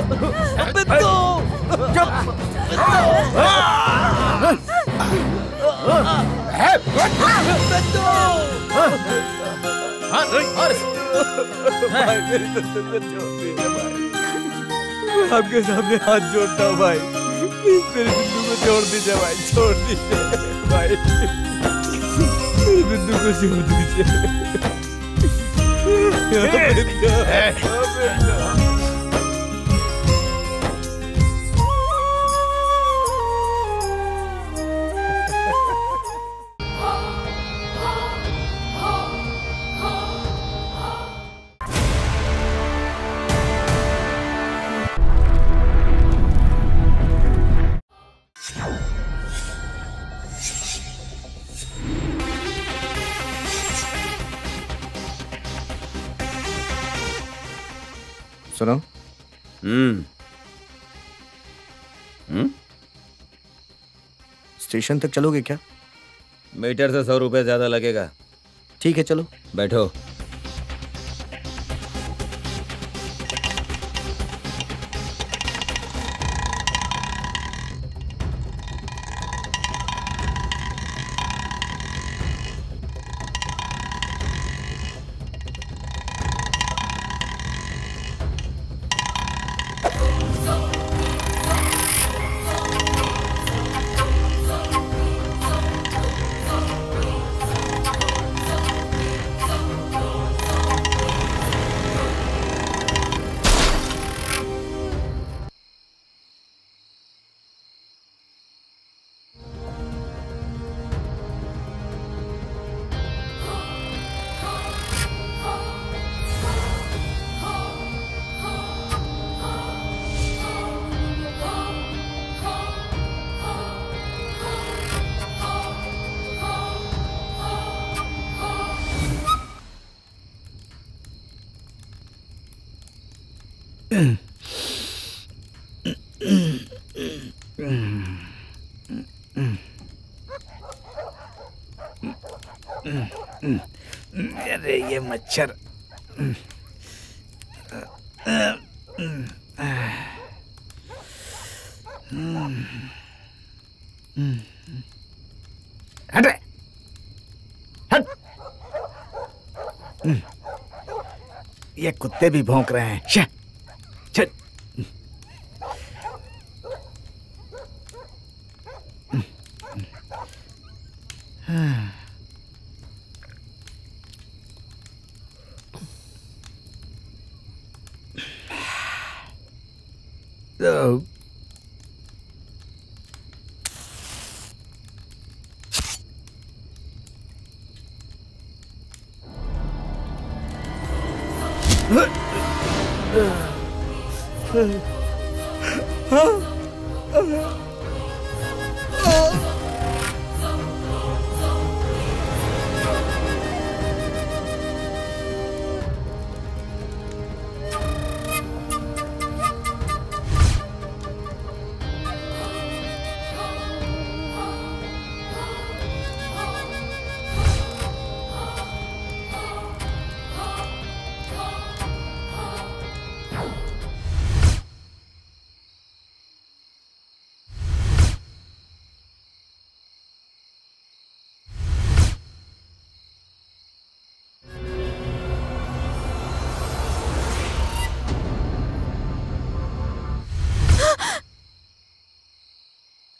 बिट्टू! आपके सामने हाथ जोड़ता हूँ भाई, मेरे बिट्टू को छोड़ दीजिए भाई, छोड़ दीजिए भाई, मेरे बिट्टू को छोड़ दीजिए। सुनो। स्टेशन तक चलोगे क्या? मीटर से 100 रुपए ज्यादा लगेगा। ठीक है चलो। बैठो। अरे ये मच्छर। हट रे, हट। ये कुत्ते भी भौंक रहे हैं। शह, छट। तो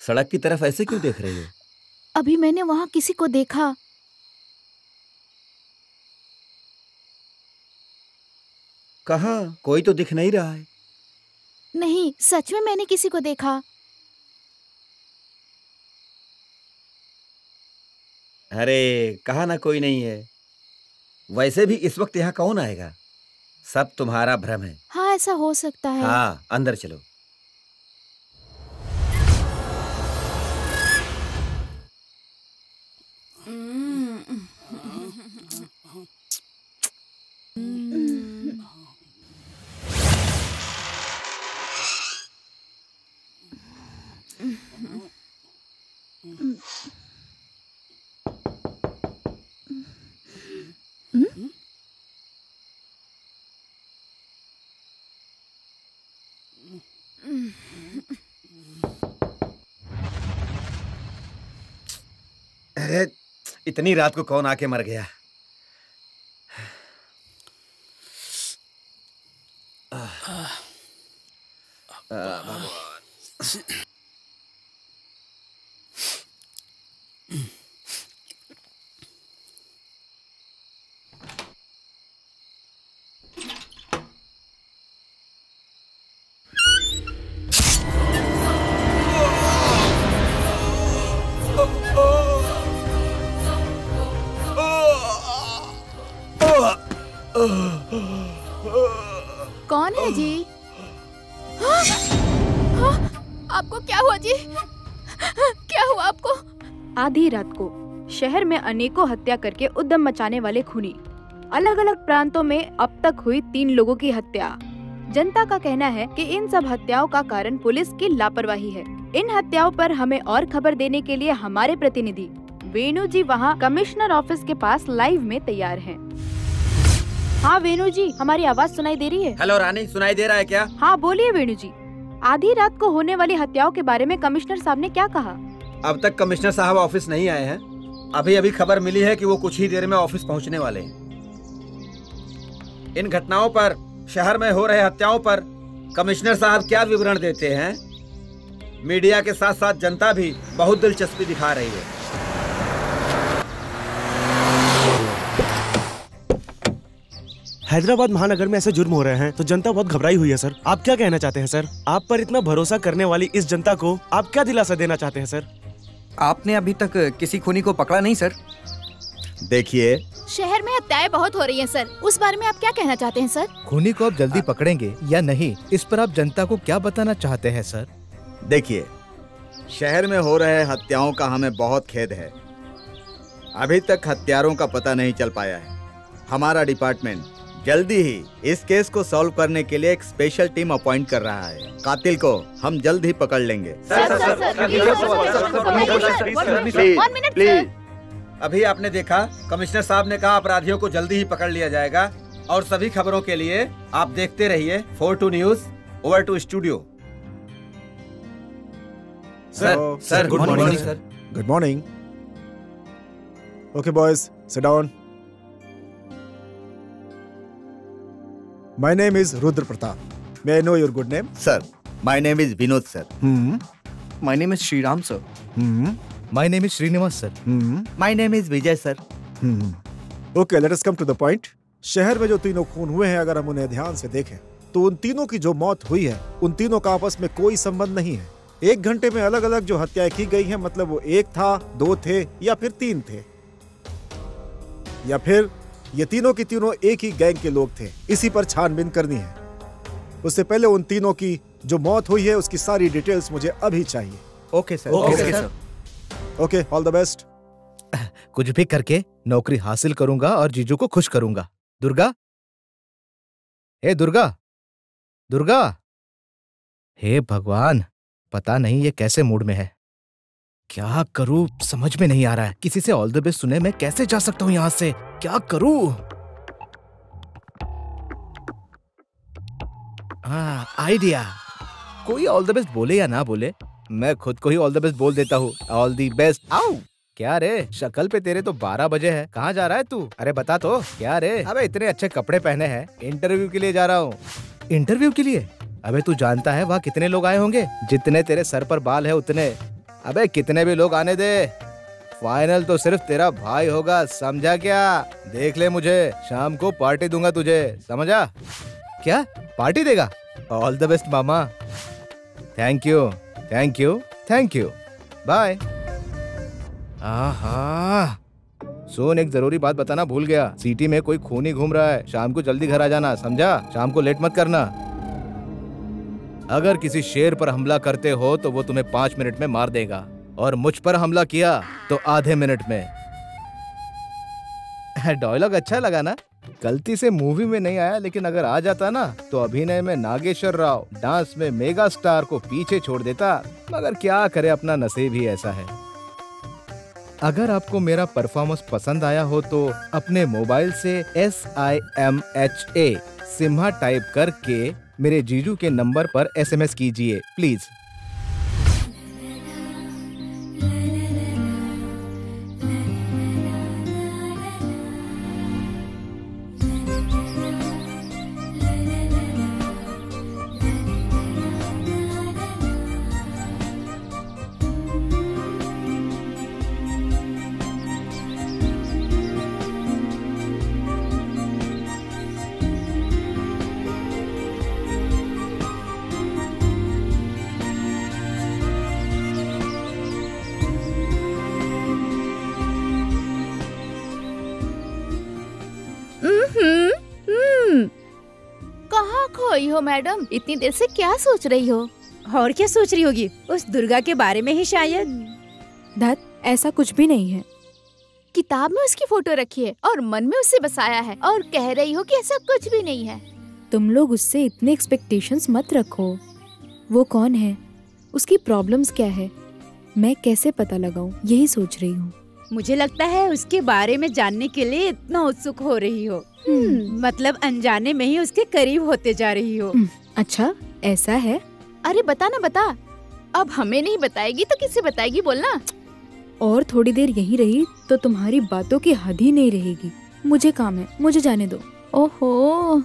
सड़क की तरफ ऐसे क्यों देख रही हो? अभी मैंने वहां किसी को देखा। कहाँ? कोई तो दिख नहीं रहा है। नहीं, सच में मैंने किसी को देखा। अरे कहा ना कोई नहीं है। वैसे भी इस वक्त यहाँ कौन आएगा? सब तुम्हारा भ्रम है। हाँ, ऐसा हो सकता है। हाँ, अंदर चलो। अरे इतनी रात को कौन आके मर गया? भगवान। कौन है जी? हाँ? हाँ? आपको क्या हुआ जी? क्या हुआ आपको? आधी रात को शहर में अनेकों हत्या करके उद्यम मचाने वाले खूनी। अलग अलग प्रांतों में अब तक हुई 3 लोगों की हत्या। जनता का कहना है कि इन सब हत्याओं का कारण पुलिस की लापरवाही है। इन हत्याओं पर हमें और खबर देने के लिए हमारे प्रतिनिधि वेणु जी वहाँ कमिश्नर ऑफिस के पास लाइव में तैयार हैं। हाँ वेणु जी, हमारी आवाज सुनाई दे रही है? हेलो रानी, सुनाई दे रहा है क्या? हाँ बोलिए वेणु जी। आधी रात को होने वाली हत्याओं के बारे में कमिश्नर साहब ने क्या कहा? अब तक कमिश्नर साहब ऑफिस नहीं आए हैं। अभी अभी खबर मिली है कि वो कुछ ही देर में ऑफिस पहुंचने वाले हैं। इन घटनाओं पर, शहर में हो रहे हत्याओं पर कमिश्नर साहब क्या विवरण देते हैं? मीडिया के साथ साथ जनता भी बहुत दिलचस्पी दिखा रही है। हैदराबाद महानगर में ऐसे जुर्म हो रहे हैं तो जनता बहुत घबराई हुई है सर। आप क्या कहना चाहते हैं सर? आप पर इतना भरोसा करने वाली इस जनता को आप क्या दिलासा देना चाहते हैं सर? आपने अभी तक किसी खूनी को पकड़ा नहीं सर? देखिए, शहर में हत्याएं बहुत हो रही हैं सर, उस बारे में आप क्या कहना चाहते हैं सर? खूनी को आप जल्दी पकड़ेंगे या नहीं, इस पर आप जनता को क्या बताना चाहते हैं सर? देखिए, शहर में हो रहे हत्याओं का हमें बहुत खेद है। अभी तक हत्यारों का पता नहीं चल पाया है। हमारा डिपार्टमेंट जल्दी ही इस केस को सॉल्व करने के लिए एक स्पेशल टीम अपॉइंट कर रहा है। कातिल को हम जल्द ही पकड़ लेंगे। प्लीज। अभी आपने देखा, कमिश्नर साहब ने कहा अपराधियों को जल्दी ही पकड़ लिया जाएगा। और सभी खबरों के लिए आप देखते रहिए 42 news. Over to studio. Sir good morning sir. Good morning. Okay, boys, sit down. My name is Rudra Pratap. May I know your good name? Sir, my name is Vinod, sir. My name is Shriram sir. My name is Srinivas sir. My name is Vijay, sir. Okay, let us come to the point. शहर में जो तीनों खून हुए हैं, अगर हम उन्हें ध्यान से देखें तो उन तीनों की जो मौत हुई है, उन तीनों का आपस में कोई संबंध नहीं है। 1 घंटे में अलग अलग जो हत्याएं की गई हैं, मतलब वो 1 था, 2 थे या फिर 3 थे, या फिर ये तीनों की तीनों एक ही गैंग के लोग थे। इसी पर छानबीन करनी है। उससे पहले उन तीनों की जो मौत हुई है उसकी सारी डिटेल्स मुझे अभी चाहिए। Okay sir. Okay sir. Okay, all the best. कुछ भी करके नौकरी हासिल करूंगा और जीजू को खुश करूंगा। दुर्गा, हे दुर्गा, दुर्गा। हे भगवान, पता नहीं ये कैसे मूड में है। क्या करूं समझ में नहीं आ रहा है। किसी से ऑल द बेस्ट सुने मैं कैसे जा सकता हूं यहां से? क्या करूं? आइडिया। कोई ऑल द बेस्ट बोले या ना बोले, मैं खुद को ही ऑल द बेस्ट बोल देता हूँ। All the best. आओ। क्या रे, शक्ल पे तेरे तो 12 बजे है। कहाँ जा रहा है तू? अरे बता तो। क्या रे? अबे इतने अच्छे कपड़े पहने हैं। इंटरव्यू के लिए जा रहा हूँ। इंटरव्यू के लिए? अबे तू जानता है वहाँ कितने लोग आए होंगे? जितने तेरे सर पर बाल है उतने। अबे कितने भी लोग आने दे, फाइनल तो सिर्फ तेरा भाई होगा, समझा क्या? देख ले मुझे, शाम को पार्टी दूंगा तुझे, समझा? क्या पार्टी देगा? ऑल द बेस्ट मामा। Thank you, thank you, thank you, bye. आहा, सुन, एक जरूरी बात बताना भूल गया। सिटी में कोई खूनी घूम रहा है। शाम को जल्दी घर आ जाना, समझा? शाम को लेट मत करना। अगर किसी शेर पर हमला करते हो तो वो तुम्हें 5 मिनट में मार देगा, और मुझ पर हमला किया तो आधे मिनट में। डायलॉग अच्छा लगा ना? गलती से मूवी में नहीं आया, लेकिन अगर आ जाता ना तो अभिनय में नागेश्वर राव, डांस में मेगा स्टार को पीछे छोड़ देता। मगर क्या करे, अपना नसीब ही ऐसा है। अगर आपको मेरा परफॉर्मेंस पसंद आया हो तो अपने मोबाइल से SIMHA सिम्हा टाइप करके मेरे जीजू के नंबर पर SMS कीजिए प्लीज। कहाँ खोई हो मैडम? इतनी देर से क्या सोच रही हो? और क्या सोच रही होगी? उस दुर्गा के बारे में ही शायद। धत, ऐसा कुछ भी नहीं है। किताब में उसकी फोटो रखी है और मन में उसे बसाया है और कह रही हो कि ऐसा कुछ भी नहीं है। तुम लोग उससे इतने एक्सपेक्टेशंस मत रखो। वो कौन है, उसकी प्रॉब्लम्स क्या है, मैं कैसे पता लगाऊं, यही सोच रही हूँ। मुझे लगता है उसके बारे में जानने के लिए इतना उत्सुक हो रही हो। मतलब अनजाने में ही उसके करीब होते जा रही हो। अच्छा, ऐसा है? अरे बता ना, बता। अब हमें नहीं बताएगी तो किसे बताएगी, बोलना। और थोड़ी देर यहीं रही तो तुम्हारी बातों की हद ही नहीं रहेगी। मुझे काम है, मुझे जाने दो। ओहो।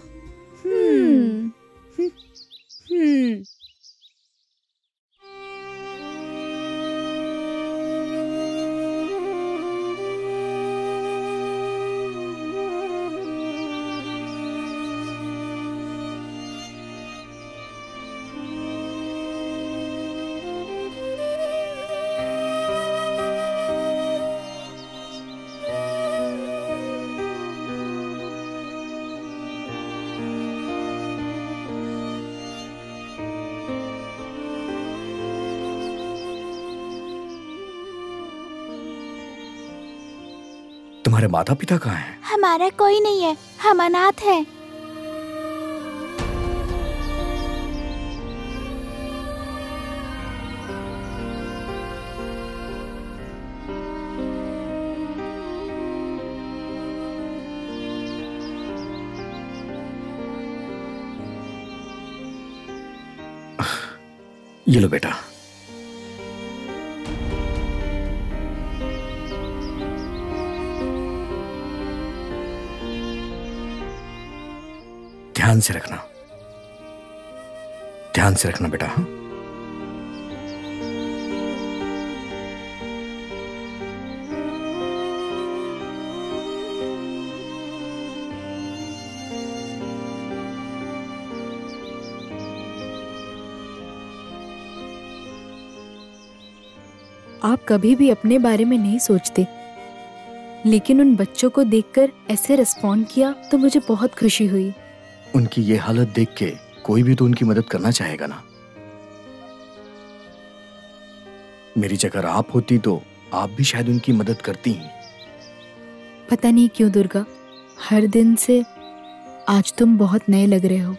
तुम्हारे माता पिता कहाँ हैं? हमारा कोई नहीं है, हम अनाथ हैं। ये लो बेटा। ध्यान से रखना, ध्यान से रखना बेटा। हाँ? आप कभी भी अपने बारे में नहीं सोचते, लेकिन उन बच्चों को देखकर ऐसे रिस्पॉन्ड किया तो मुझे बहुत खुशी हुई। उनकी ये हालत देख के कोई भी तो उनकी मदद करना चाहेगा ना। मेरी जगह आप होती तो आप भी शायद उनकी मदद करती ही। पता नहीं क्यों दुर्गा, हर दिन से आज तुम बहुत नए लग रहे हो।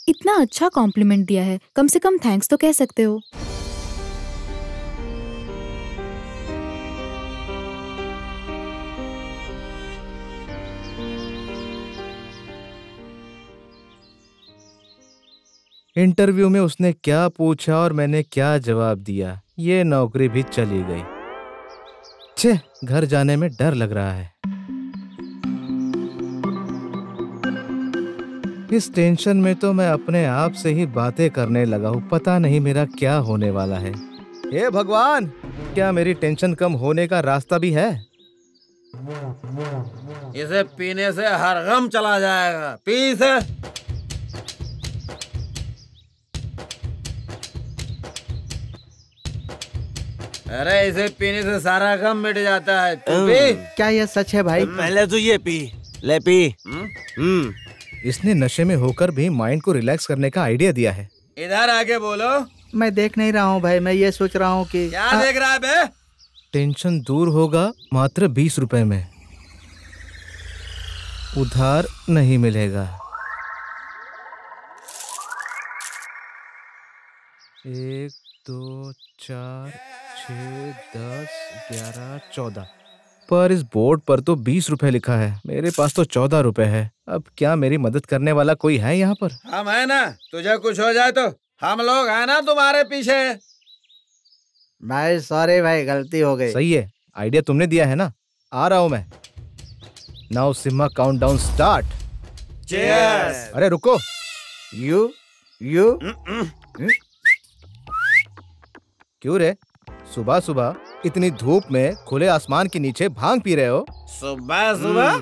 इतना अच्छा कॉम्प्लीमेंट दिया है, कम से कम थैंक्स तो कह सकते हो। इंटरव्यू में उसने क्या पूछा और मैंने क्या जवाब दिया, ये नौकरी भी चली गई। छे, घर जाने में डर लग रहा है। इस टेंशन में तो मैं अपने आप से ही बातें करने लगा हूँ। पता नहीं मेरा क्या होने वाला है। हे भगवान, क्या मेरी टेंशन कम होने का रास्ता भी है? इसे पीने से हर गम चला जाएगा। पी इसे। अरे इसे पीने से सारा गम मिट जाता है। तू पी। क्या यह सच है भाई? पहले तो ये पी ले, पी। इसने नशे में होकर भी माइंड को रिलैक्स करने का आइडिया दिया है। इधर आके बोलो। मैं देख नहीं रहा हूँ भाई, मैं ये सोच रहा हूँ कि क्या देख रहा है बे? टेंशन दूर होगा मात्र 20 रुपए में। उधार नहीं मिलेगा। 1 2 4 6 10 11 14 पर इस बोर्ड पर तो 20 रुपए लिखा है। मेरे पास तो 14 रुपए है। अब क्या मेरी मदद करने वाला कोई है यहाँ पर? हम है ना, तुझे कुछ हो जाए तो हम लोग है ना तुम्हारे पीछे। भाई सॉरी भाई, गलती हो गई। सही है, आइडिया तुमने दिया है ना। आ रहा हूँ मैं। Now Simha countdown start. Cheers. अरे रुको। यू क्यों रे, सुबह सुबह इतनी धूप में खुले आसमान के नीचे भांग पी रहे हो? सुबह सुबह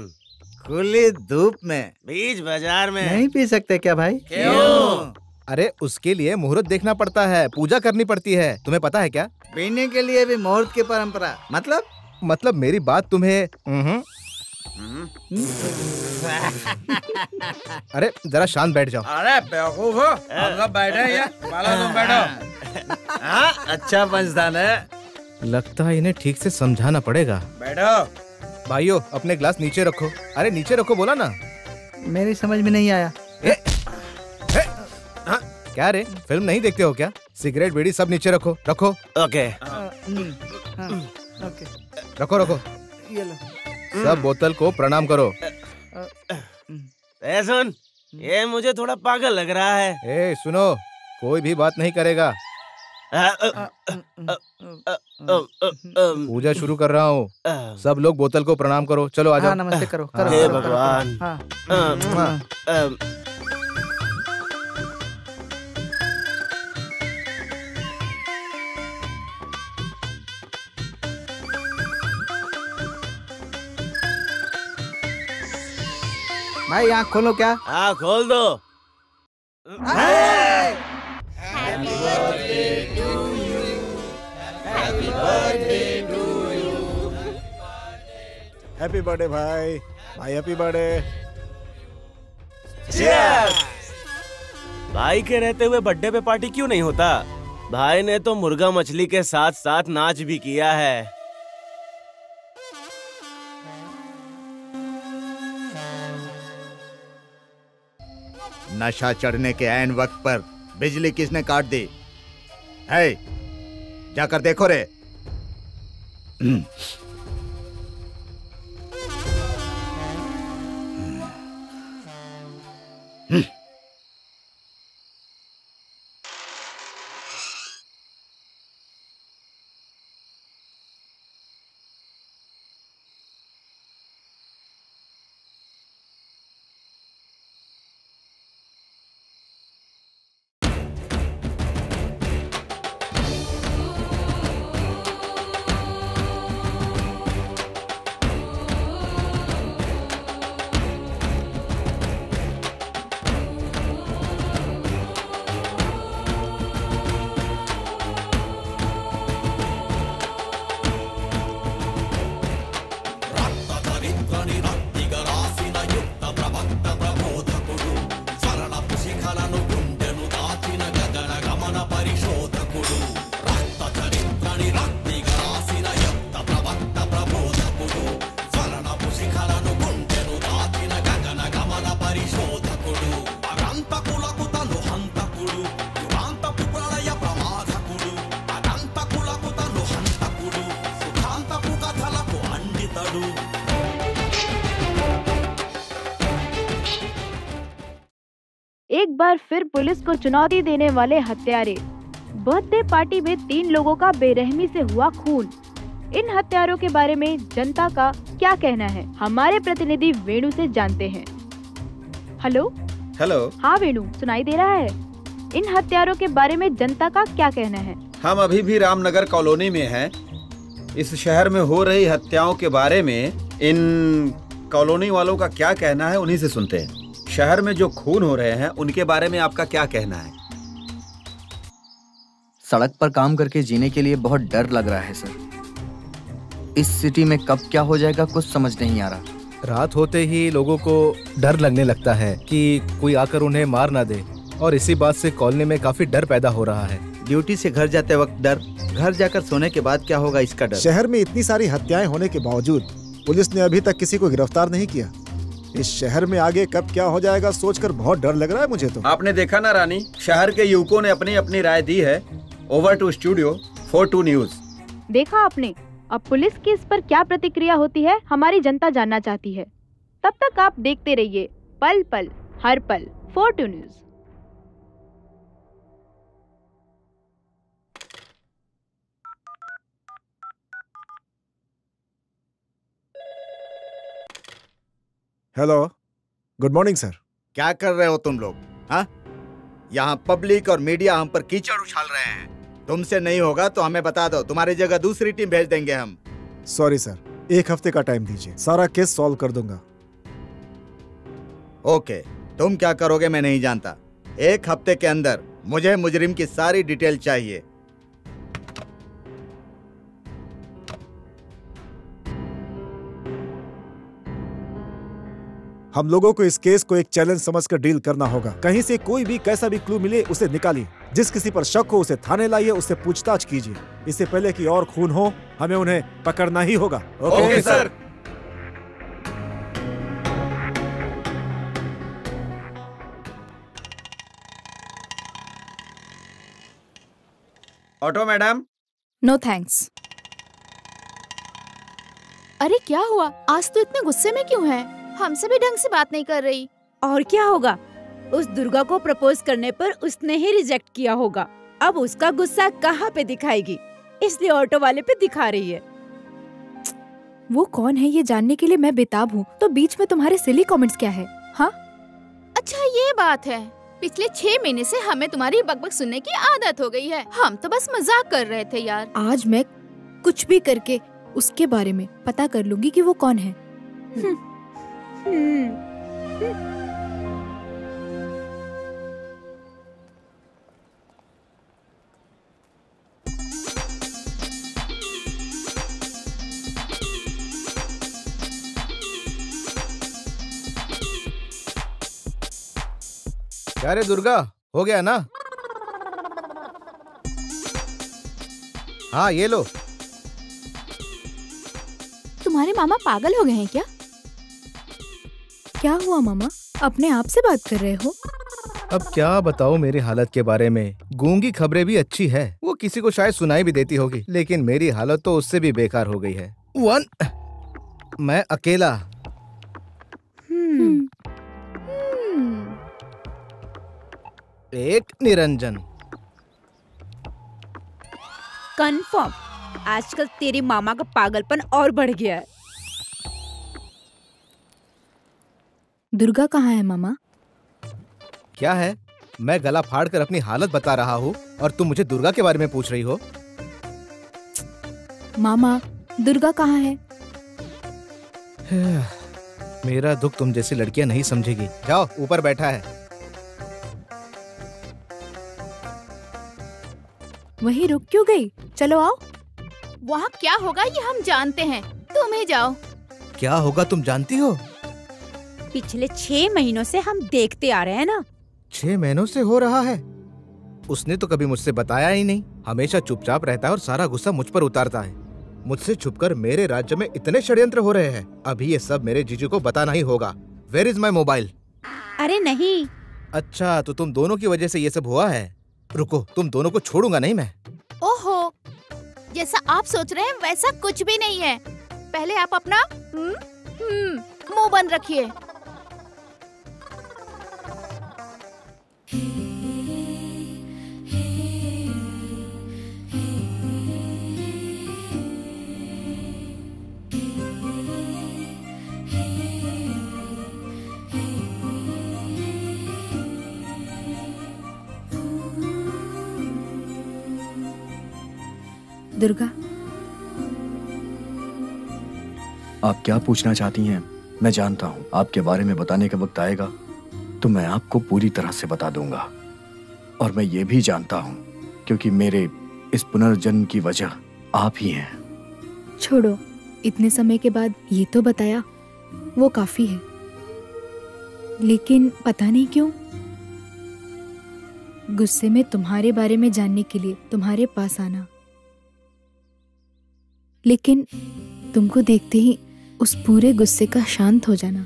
खुली धूप में बीच बाजार में नहीं पी सकते क्या भाई? क्यों? अरे उसके लिए मुहूर्त देखना पड़ता है, पूजा करनी पड़ती है। तुम्हें पता है क्या? पीने के लिए भी मुहूर्त की परंपरा। मतलब मेरी बात तुम्हें अरे जरा शांत बैठ जाओ। अरे बेवकूफ हो, हम सब बैठे हैं माला तुम बैठो। हाँ, अच्छा पंचदान है। लगता है इन्हें ठीक से समझाना पड़ेगा। बैठो। भाइयों अपने ग्लास नीचे रखो। अरे नीचे रखो बोला ना। मेरी समझ में नहीं आया। क्या रे फिल्म नहीं देखते हो क्या? सिगरेट बीड़ी सब नीचे रखो। रखो। ओके। रखो रखो। सब बोतल को प्रणाम करो। सुन, ये मुझे थोड़ा पागल लग रहा है। ए सुनो, कोई भी बात नहीं करेगा। पूजा शुरू कर रहा हूँ। सब लोग बोतल को प्रणाम करो। चलो आ जाओ। नमस्ते करो। हे भगवान। भाई आँख खोलो। क्या? हाँ खोल दो। हैप्पी बर्थडे भाई। भाई हैप्पी बर्थडे। भाई के रहते हुए बर्थडे पे पार्टी क्यों नहीं होता? भाई ने तो मुर्गा मछली के साथ साथ नाच भी किया है। नशा चढ़ने के ऐन वक्त पर बिजली किसने काट दी है? जाकर देखो रे। एक बार फिर पुलिस को चुनौती देने वाले हत्यारे। बर्थडे पार्टी में 3 लोगों का बेरहमी से हुआ खून। इन हत्यारों के बारे में जनता का क्या कहना है, हमारे प्रतिनिधि वेणु से जानते हैं। हेलो। हेलो। हाँ वेणु, सुनाई दे रहा है? इन हत्यारों के बारे में जनता का क्या कहना है? हम अभी भी रामनगर कॉलोनी में हैं। इस शहर में हो रही हत्याओं के बारे में इन कॉलोनी वालों का क्या कहना है, उन्हीं से सुनते हैं। शहर में जो खून हो रहे हैं उनके बारे में आपका क्या कहना है? सड़क पर काम करके जीने के लिए बहुत डर लग रहा है सर। इस सिटी में कब क्या हो जाएगा कुछ समझ नहीं आ रहा। रात होते ही लोगों को डर लगने लगता है कि कोई आकर उन्हें मार ना दे, और इसी बात से कॉलोनी में काफी डर पैदा हो रहा है। ड्यूटी से घर जाते वक्त डर, घर जाकर सोने के बाद क्या होगा इसका डर। शहर में इतनी सारी हत्याएं होने के बावजूद पुलिस ने अभी तक किसी को गिरफ्तार नहीं किया। इस शहर में आगे कब क्या हो जाएगा सोचकर बहुत डर लग रहा है मुझे तो। आपने देखा ना रानी, शहर के युवकों ने अपनी अपनी राय दी है। Over to studio for 2 news. देखा आपने, अब पुलिस की इस पर क्या प्रतिक्रिया होती है हमारी जनता जानना चाहती है। तब तक आप देखते रहिए पल पल हर पल 4 news. Hello, good morning sir. क्या कर रहे हो तुम लोग? हाँ, यहाँ पब्लिक और मीडिया हम पर कीचड़ उछाल रहे हैं। तुमसे नहीं होगा तो हमें बता दो, तुम्हारी जगह दूसरी टीम भेज देंगे हम। सॉरी सर, 1 हफ्ते का टाइम दीजिए, सारा केस सॉल्व कर दूंगा। ओके, तुम क्या करोगे मैं नहीं जानता। 1 हफ्ते के अंदर मुझे मुजरिम की सारी डिटेल चाहिए। हम लोगों को इस केस को एक चैलेंज समझकर डील करना होगा। कहीं से कोई भी कैसा भी क्लू मिले उसे निकालिए। जिस किसी पर शक हो उसे थाने लाइए, उससे पूछताछ कीजिए। इससे पहले कि और खून हो, हमें उन्हें पकड़ना ही होगा। Okay sir. Auto madam. No thanks. अरे क्या हुआ? आज तो इतने गुस्से में क्यों है? हमसे भी ढंग से बात नहीं कर रही। और क्या होगा, उस दुर्गा को प्रपोज करने पर उसने ही रिजेक्ट किया होगा। अब उसका गुस्सा कहाँ पे दिखाएगी, इसलिए ऑटो वाले पे दिखा रही है। वो कौन है ये जानने के लिए मैं बेताब हूँ, तो बीच में तुम्हारे सिली कमेंट्स क्या है? हाँ अच्छा ये बात है। पिछले 6 महीने से हमें तुम्हारी बकबक सुनने की आदत हो गई है। हम तो बस मजाक कर रहे थे यार। आज मैं कुछ भी करके उसके बारे में पता कर लूंगी कि वो कौन है। क्या रे दुर्गा, हो गया ना? हाँ ये लो। तुम्हारे मामा पागल हो गए हैं क्या? क्या हुआ मामा, अपने आप से बात कर रहे हो? अब क्या बताऊँ मेरी हालत के बारे में। गूंगी खबरें भी अच्छी है, वो किसी को शायद सुनाई भी देती होगी, लेकिन मेरी हालत तो उससे भी बेकार हो गई है। मैं अकेला। एक निरंजन। कंफर्म, आजकल तेरी मामा का पागलपन और बढ़ गया है। दुर्गा कहाँ है मामा? क्या है, मैं गला फाड़ कर अपनी हालत बता रहा हूँ और तुम मुझे दुर्गा के बारे में पूछ रही हो? मामा दुर्गा कहाँ है? मेरा दुख तुम जैसी लड़कियां नहीं समझेगी। जाओ, ऊपर बैठा है। वहीं रुक क्यों गई? चलो आओ। वहाँ क्या होगा ये हम जानते हैं, तुम ही जाओ। क्या होगा तुम जानती हो? पिछले 6 महीनों से हम देखते आ रहे हैं ना। 6 महीनों से हो रहा है? उसने तो कभी मुझसे बताया ही नहीं। हमेशा चुपचाप रहता है और सारा गुस्सा मुझ पर उतारता है। मुझसे छुपकर मेरे राज्य में इतने षड्यंत्र हो रहे हैं। अभी ये सब मेरे जीजू को बताना ही होगा। Where is my mobile? अरे नहीं। अच्छा, तो तुम दोनों की वजह से ये सब हुआ है। रुको, तुम दोनों को छोड़ूंगा नहीं मैं। ओहो, जैसा आप सोच रहे हैं वैसा कुछ भी नहीं है। पहले आप अपना मुंह बंद रखिए। दुर्गा, आप क्या पूछना चाहती हैं? मैं जानता हूँ आपके बारे में बताने का वक्त आएगा तो मैं आपको पूरी तरह से बता दूंगा। और मैं ये भी जानता हूँ क्योंकि मेरे इस पुनर्जन्म की वजह आप ही हैं। छोड़ो, इतने समय के बाद ये तो बताया, वो काफी है। लेकिन पता नहीं क्यों गुस्से में तुम्हारे बारे में जानने के लिए तुम्हारे पास आना, लेकिन तुमको देखते ही उस पूरे गुस्से का शांत हो जाना,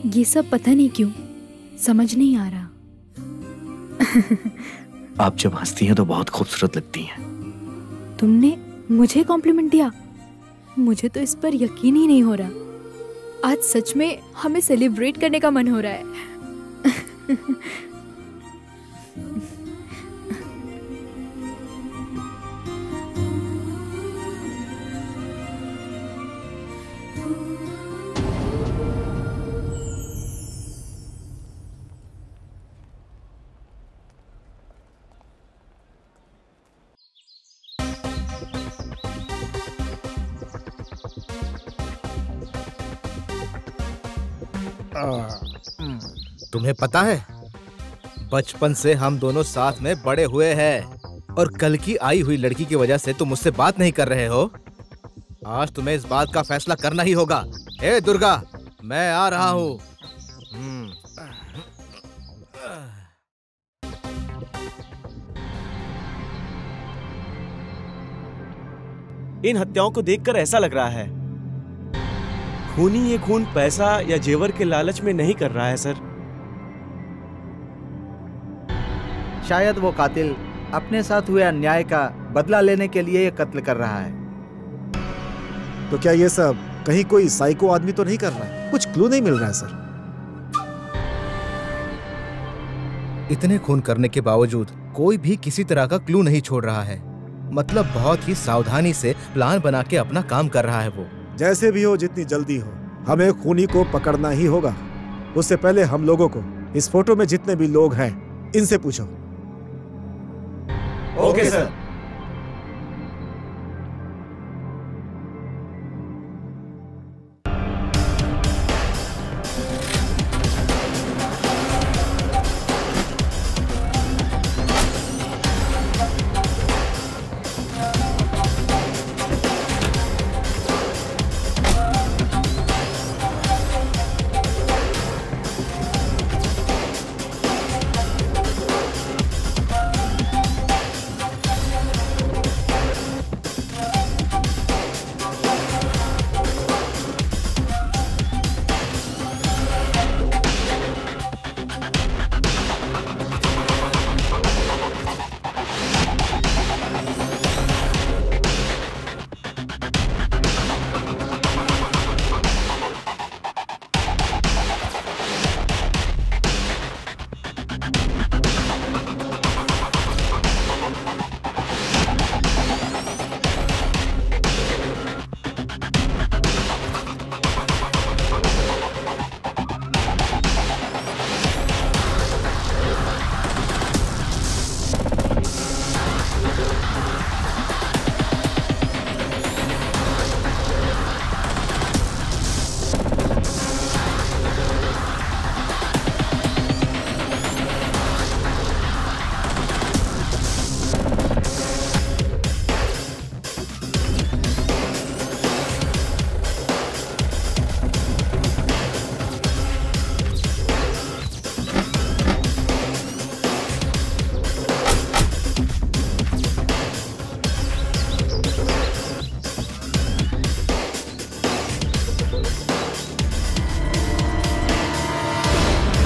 ये सब पता नहीं क्यों समझ नहीं आ रहा। आप जब हंसती हैं तो बहुत खूबसूरत लगती हैं। तुमने मुझे कॉम्प्लीमेंट दिया? मुझे तो इस पर यकीन ही नहीं हो रहा। आज सच में हमें सेलिब्रेट करने का मन हो रहा है। तुम्हें पता है, बचपन से हम दोनों साथ में बड़े हुए हैं और कल की आई हुई लड़की की वजह से तुम मुझसे बात नहीं कर रहे हो। आज तुम्हें इस बात का फैसला करना ही होगा। हे दुर्गा, मैं आ रहा हूँ। इन हत्याओं को देखकर ऐसा लग रहा है खूनी ये खून पैसा या जेवर के लालच में नहीं कर रहा है सर। शायद वो कातिल अपने साथ हुए अन्याय का बदला लेने के लिए ये कत्ल कर रहा है। तो क्या ये सब कहीं कोई साइको आदमी तो नहीं कर रहा है? कुछ क्लू नहीं मिल रहा है सर। इतने खून करने के बावजूद कोई भी किसी तरह का क्लू नहीं छोड़ रहा है। मतलब बहुत ही सावधानी से प्लान बना के अपना काम कर रहा है वो। जैसे भी हो, जितनी जल्दी हो, हमें खूनी को पकड़ना ही होगा। उससे पहले हम लोगों को इस फोटो में जितने भी लोग हैं इनसे पूछो। Okay sir.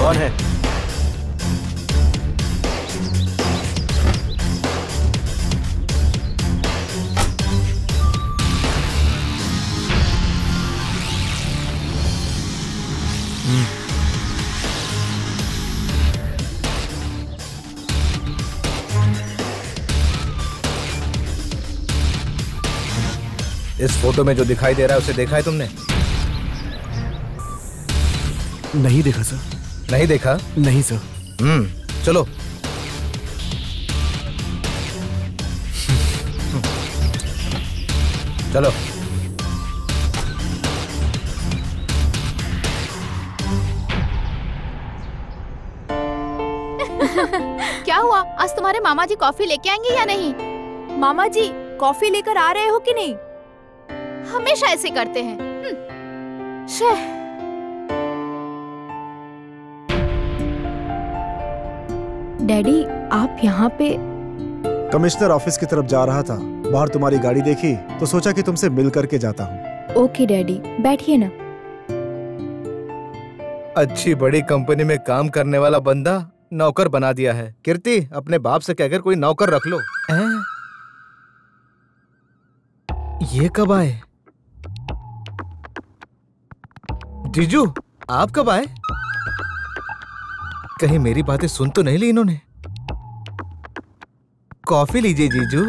कौन है? इस फोटो में जो दिखाई दे रहा है उसे देखा है तुमने? नहीं देखा सर। नहीं देखा? नहीं सर। चलो। चलो। क्या हुआ? आज तुम्हारे मामा जी कॉफी लेके आएंगे या नहीं? मामा जी कॉफी लेकर आ रहे हो कि नहीं? हमेशा ऐसे करते हैं। डैडी आप यहाँ पे? कमिश्नर ऑफिस की तरफ जा रहा था, बाहर तुम्हारी गाड़ी देखी तो सोचा कि तुमसे मिल करके जाता हूँ। ओके डैडी, बैठिए ना। अच्छी बड़ी कंपनी में काम करने वाला बंदा नौकर बना दिया है। कीर्ति, अपने बाप से कहकर कोई नौकर रख लो। ये कब आए? जीजू, आप कब आए? कहीं मेरी बातें सुन तो नहीं ली इन्होंने? कॉफी लीजिए जीजू।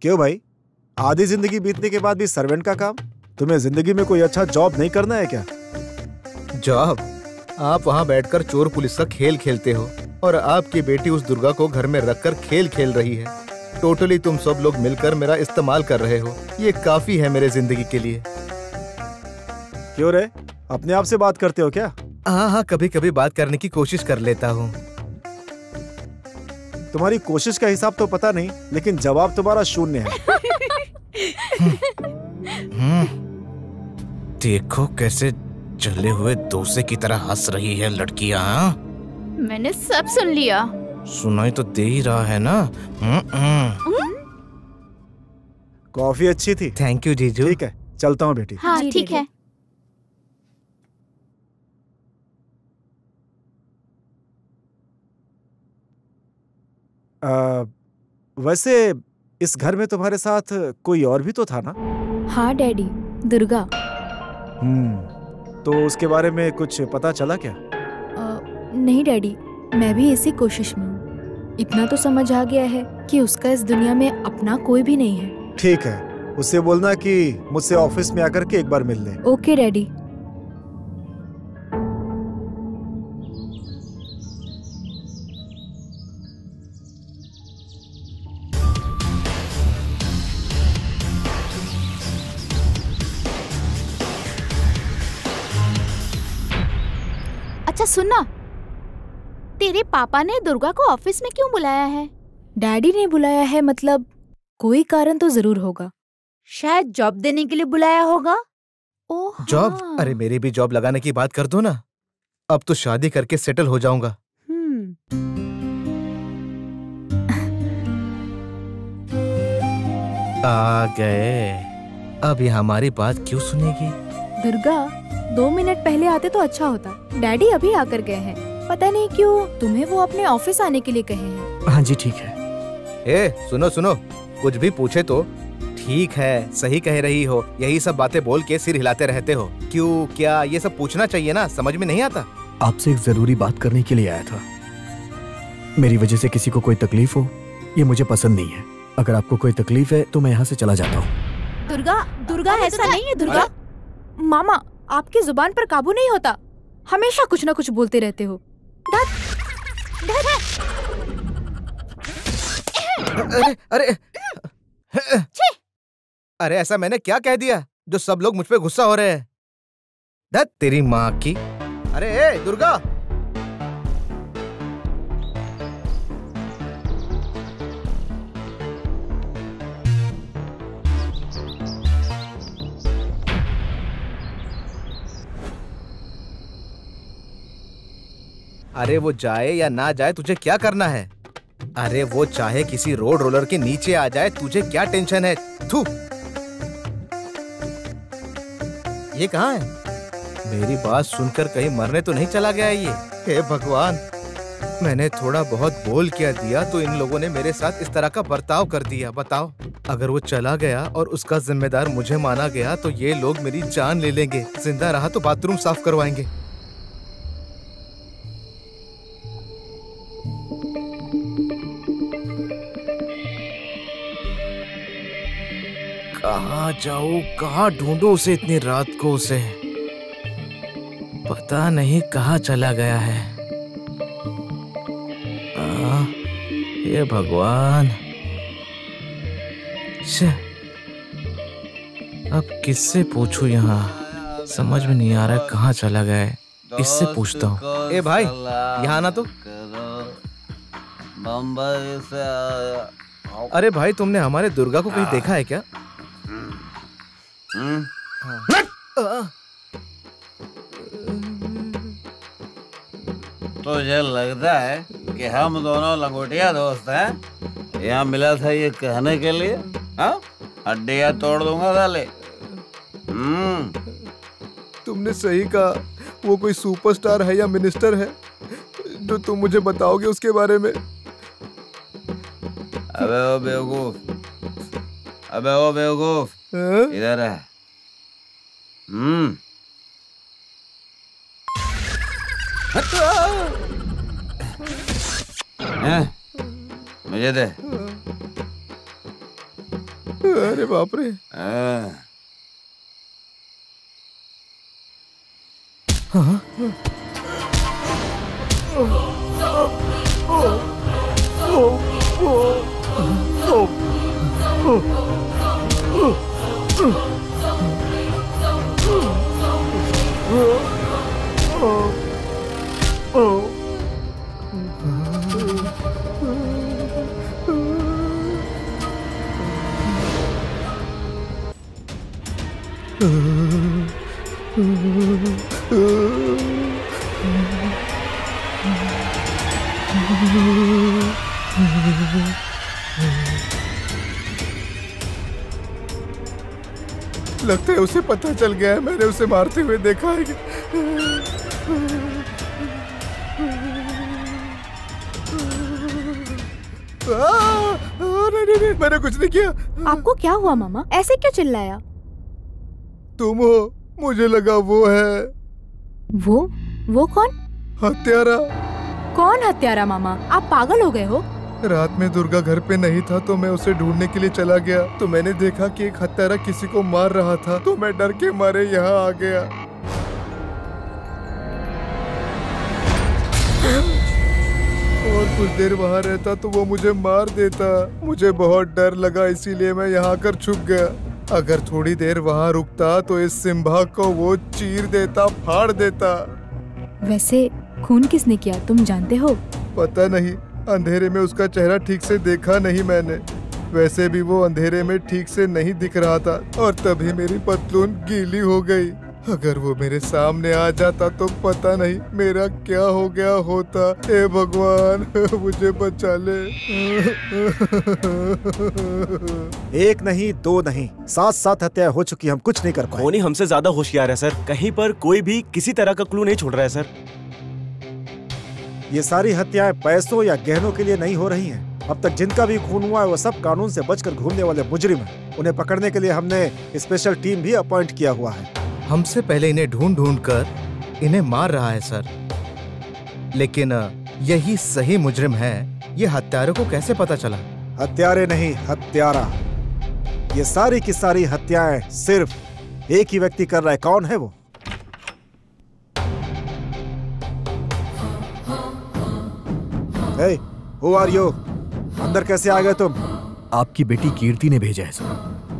क्यों भाई, आधी जिंदगी बीतने के बाद भी सर्वेंट का काम? तुम्हें जिंदगी में कोई अच्छा जॉब नहीं करना है क्या? जॉब? आप वहां बैठकर चोर पुलिस का खेल खेलते हो और आपकी बेटी उस दुर्गा को घर में रखकर खेल खेल रही है। टोटली तुम सब लोग मिलकर मेरा इस्तेमाल कर रहे हो। ये काफी है मेरे जिंदगी के लिए। क्यों रे, अपने आप से बात करते हो क्या? हाँ, कभी कभी बात करने की कोशिश कर लेता हूँ। तुम्हारी कोशिश का हिसाब तो पता नहीं, लेकिन जवाब तुम्हारा शून्य है। देखो कैसे जले हुए डोसे की तरह हंस रही है लड़कियां। मैंने सब सुन लिया। सुनाई तो दे ही रहा है ना। कॉफी अच्छी थी। थैंक यू जीजू। ठीक है, चलता हूँ बेटी। हाँ ठीक है। वैसे इस घर में तुम्हारे साथ कोई और भी तो था ना? हाँ डैडी, दुर्गा। तो उसके बारे में कुछ पता चला क्या? नहीं डैडी, मैं भी इसी कोशिश में हूँ। इतना तो समझ आ गया है कि उसका इस दुनिया में अपना कोई भी नहीं है। ठीक है, उससे बोलना कि मुझसे ऑफिस में आकर के एक बार मिल ले। Okay daddy. अच्छा सुनना, तेरे पापा ने दुर्गा को ऑफिस में क्यों बुलाया है? डैडी ने बुलाया है, मतलब कोई कारण तो जरूर होगा। शायद जॉब देने के लिए बुलाया होगा। ओह जॉब? अरे मेरी भी जॉब लगाने की बात कर दो ना। अब तो शादी करके सेटल हो जाऊंगा। आ गए। अब ये हमारी बात क्यों सुनेगी? दुर्गा, 2 मिनट पहले आते तो अच्छा होता। डैडी अभी आकर गए हैं, पता नहीं क्यों तुम्हें वो अपने ऑफिस आने के लिए कहे हैं। हाँ जी ठीक है। ए सुनो सुनो, कुछ भी पूछे तो ठीक है, सही कह रही हो, यही सब बातें बोल के सिर हिलाते रहते हो। क्यों, क्या, ये सब पूछना चाहिए ना, समझ में नहीं आता। आपसे एक जरूरी बात करने के लिए आया था। मेरी वजह से किसी को कोई तकलीफ हो, ये मुझे पसंद नहीं है। अगर आपको कोई तकलीफ है तो मैं यहाँ से चला जाता हूँ। दुर्गा, दुर्गा ऐसा नहीं है दुर्गा। मामा, आपकी जुबान पर काबू नहीं होता, हमेशा कुछ ना कुछ बोलते रहते हो। अरे अरे ऐसा मैंने क्या कह दिया जो सब लोग मुझ पे गुस्सा हो रहे हैं? धत तेरी माँ की। अरे ए दुर्गा, अरे वो जाए या ना जाए तुझे क्या करना है? अरे वो चाहे किसी रोड रोलर के नीचे आ जाए, तुझे क्या टेंशन है? थू, ये कहाँ है? मेरी बात सुनकर कहीं मरने तो नहीं चला गया ये? हे भगवान, मैंने थोड़ा बहुत बोल क्या दिया तो इन लोगों ने मेरे साथ इस तरह का बर्ताव कर दिया। बताओ, अगर वो चला गया और उसका जिम्मेदार मुझे माना गया तो ये लोग मेरी जान ले लेंगे। जिंदा रहा तो बाथरूम साफ करवाएंगे। कहाँ जाऊँ, कहाँ ढूंढूं उसे इतनी रात को? उसे पता नहीं कहाँ चला गया है। हे भगवान, अब किससे पूछूं? यहाँ समझ में नहीं आ रहा है कहाँ चला गया है। इससे पूछता हूँ। ए भाई, यहाँ ना तो। बम्बई से आया। अरे भाई, तुमने हमारे दुर्गा को कहीं देखा है क्या? तुझे लगता है कि हम दोनों लंगोटिया दोस्त हैं? यहाँ मिला था ये कहने के लिए? हाँ, हड्डियाँ तोड़ दूंगा साले। तुमने सही कहा, वो कोई सुपरस्टार है या मिनिस्टर है जो तुम मुझे बताओगे उसके बारे में? अबे ओ बेवकूफ, अबे ओ बेवकूफ, इधर है। मुझे दे। अरे बाप रे। हाँ? लगता है उसे पता चल गया है, मैंने उसे मारते हुए देखा है। नहीं, मैंने कुछ नहीं किया। आपको क्या हुआ मामा? ऐसे क्यों चिल्लाया? तुम हो, मुझे लगा वो है। वो कौन? हत्यारा। कौन हत्यारा मामा? आप पागल हो गए हो? रात में दुर्गा घर पे नहीं था तो मैं उसे ढूंढने के लिए चला गया, तो मैंने देखा कि एक हत्यारा किसी को मार रहा था, तो मैं डर के मारे यहाँ आ गया। और कुछ देर वहाँ रहता तो वो मुझे मार देता। मुझे बहुत डर लगा, इसीलिए मैं यहाँ आकर छुप गया। अगर थोड़ी देर वहाँ रुकता तो इस सिम्भा को वो चीर देता, फाड़ देता। वैसे खून किसने किया तुम जानते हो? पता नहीं, अंधेरे में उसका चेहरा ठीक से देखा नहीं मैंने। वैसे भी वो अंधेरे में ठीक से नहीं दिख रहा था, और तभी मेरी पतलून गीली हो गई। अगर वो मेरे सामने आ जाता तो पता नहीं मेरा क्या हो गया होता। हे भगवान, मुझे बचा ले। एक नहीं, दो नहीं, 7 हत्याएं हो चुकी, हम कुछ नहीं कर पाए। खूनी हमसे ज्यादा होशियार है सर, कहीं पर कोई भी किसी तरह का क्लू नहीं छोड़ रहा है सर। ये सारी हत्याएं पैसों या गहनों के लिए नहीं हो रही हैं। अब तक जिनका भी खून हुआ है वो सब कानून से बचकर घूमने वाले मुजरिम हैं। उन्हें पकड़ने के लिए हमने स्पेशल टीम भी अपॉइंट किया हुआ है। हमसे पहले इन्हें ढूंढ ढूंढ कर इन्हें मार रहा है सर, लेकिन यही सही मुजरिम है। ये हत्यारों को कैसे पता चला? हत्यारे नहीं, हत्यारा। ये सारी की सारी हत्याएं सिर्फ एक ही व्यक्ति कर रहा है। कौन है वो? Hey, who are you? अंदर कैसे आ गए तुम? आपकी बेटी कीर्ति ने भेजा है सर,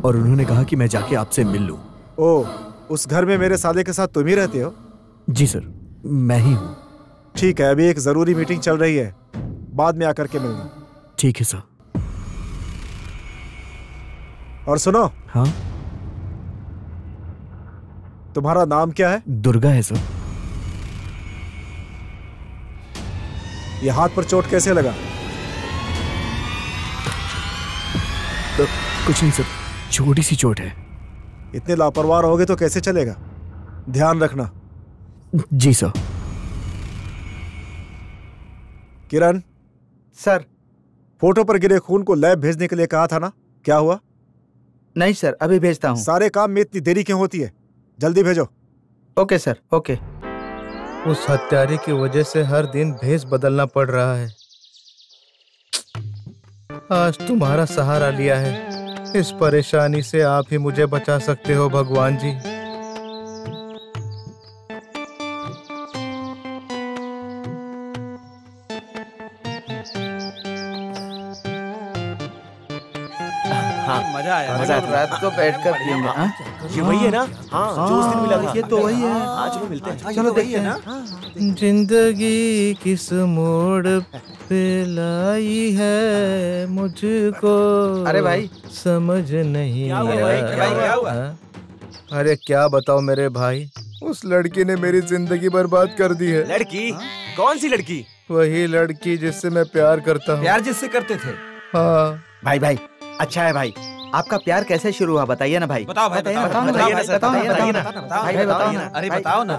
और उन्होंने कहा कि मैं जाके आपसे मिल लूं। ओह, उस घर में मेरे साले के साथ तुम ही रहते हो? जी सर, मैं ही हूँ। ठीक है, अभी एक जरूरी मीटिंग चल रही है, बाद में आकर के मिलना। ठीक है सर। और सुनो। हाँ? तुम्हारा नाम क्या है? दुर्गा है सर। ये हाथ पर चोट कैसे लगा? तो कुछ नहीं सर, छोटी सी चोट है। इतने लापरवाह रहोगे तो कैसे चलेगा? ध्यान रखना। जी सर। किरण सर, फोटो पर गिरे खून को लैब भेजने के लिए कहा था ना, क्या हुआ? नहीं सर, अभी भेजता हूँ। सारे काम में इतनी देरी क्यों होती है? जल्दी भेजो। Okay sir, okay. उस हत्यारे की वजह से हर दिन भेष बदलना पड़ रहा है। आज तुम्हारा सहारा लिया है, इस परेशानी से आप ही मुझे बचा सकते हो भगवान जी। हाँ, मजा आया। रात को बैठकर पिएंगे। हाँ? ये वही है ना? हाँ, जो उस दिन मिला था। ये तो वही है। हाँ, चलो मिलते हैं। चलो देखते हैं। जिंदगी किस मोड़ पे लाई है मुझको, अरे भाई समझ नहीं आया। अरे क्या बताओ मेरे भाई, उस लड़की ने मेरी जिंदगी बर्बाद कर दी है। लड़की? कौन सी लड़की? वही लड़की जिससे मैं प्यार करता हूँ। प्यार जिससे करते थे? हाँ भाई अच्छा है भाई। आपका प्यार कैसे शुरू हुआ बताइए ना भाई। बताओ भाई, बताइए ना। भाई बताओ ना। अरे बताओ ना।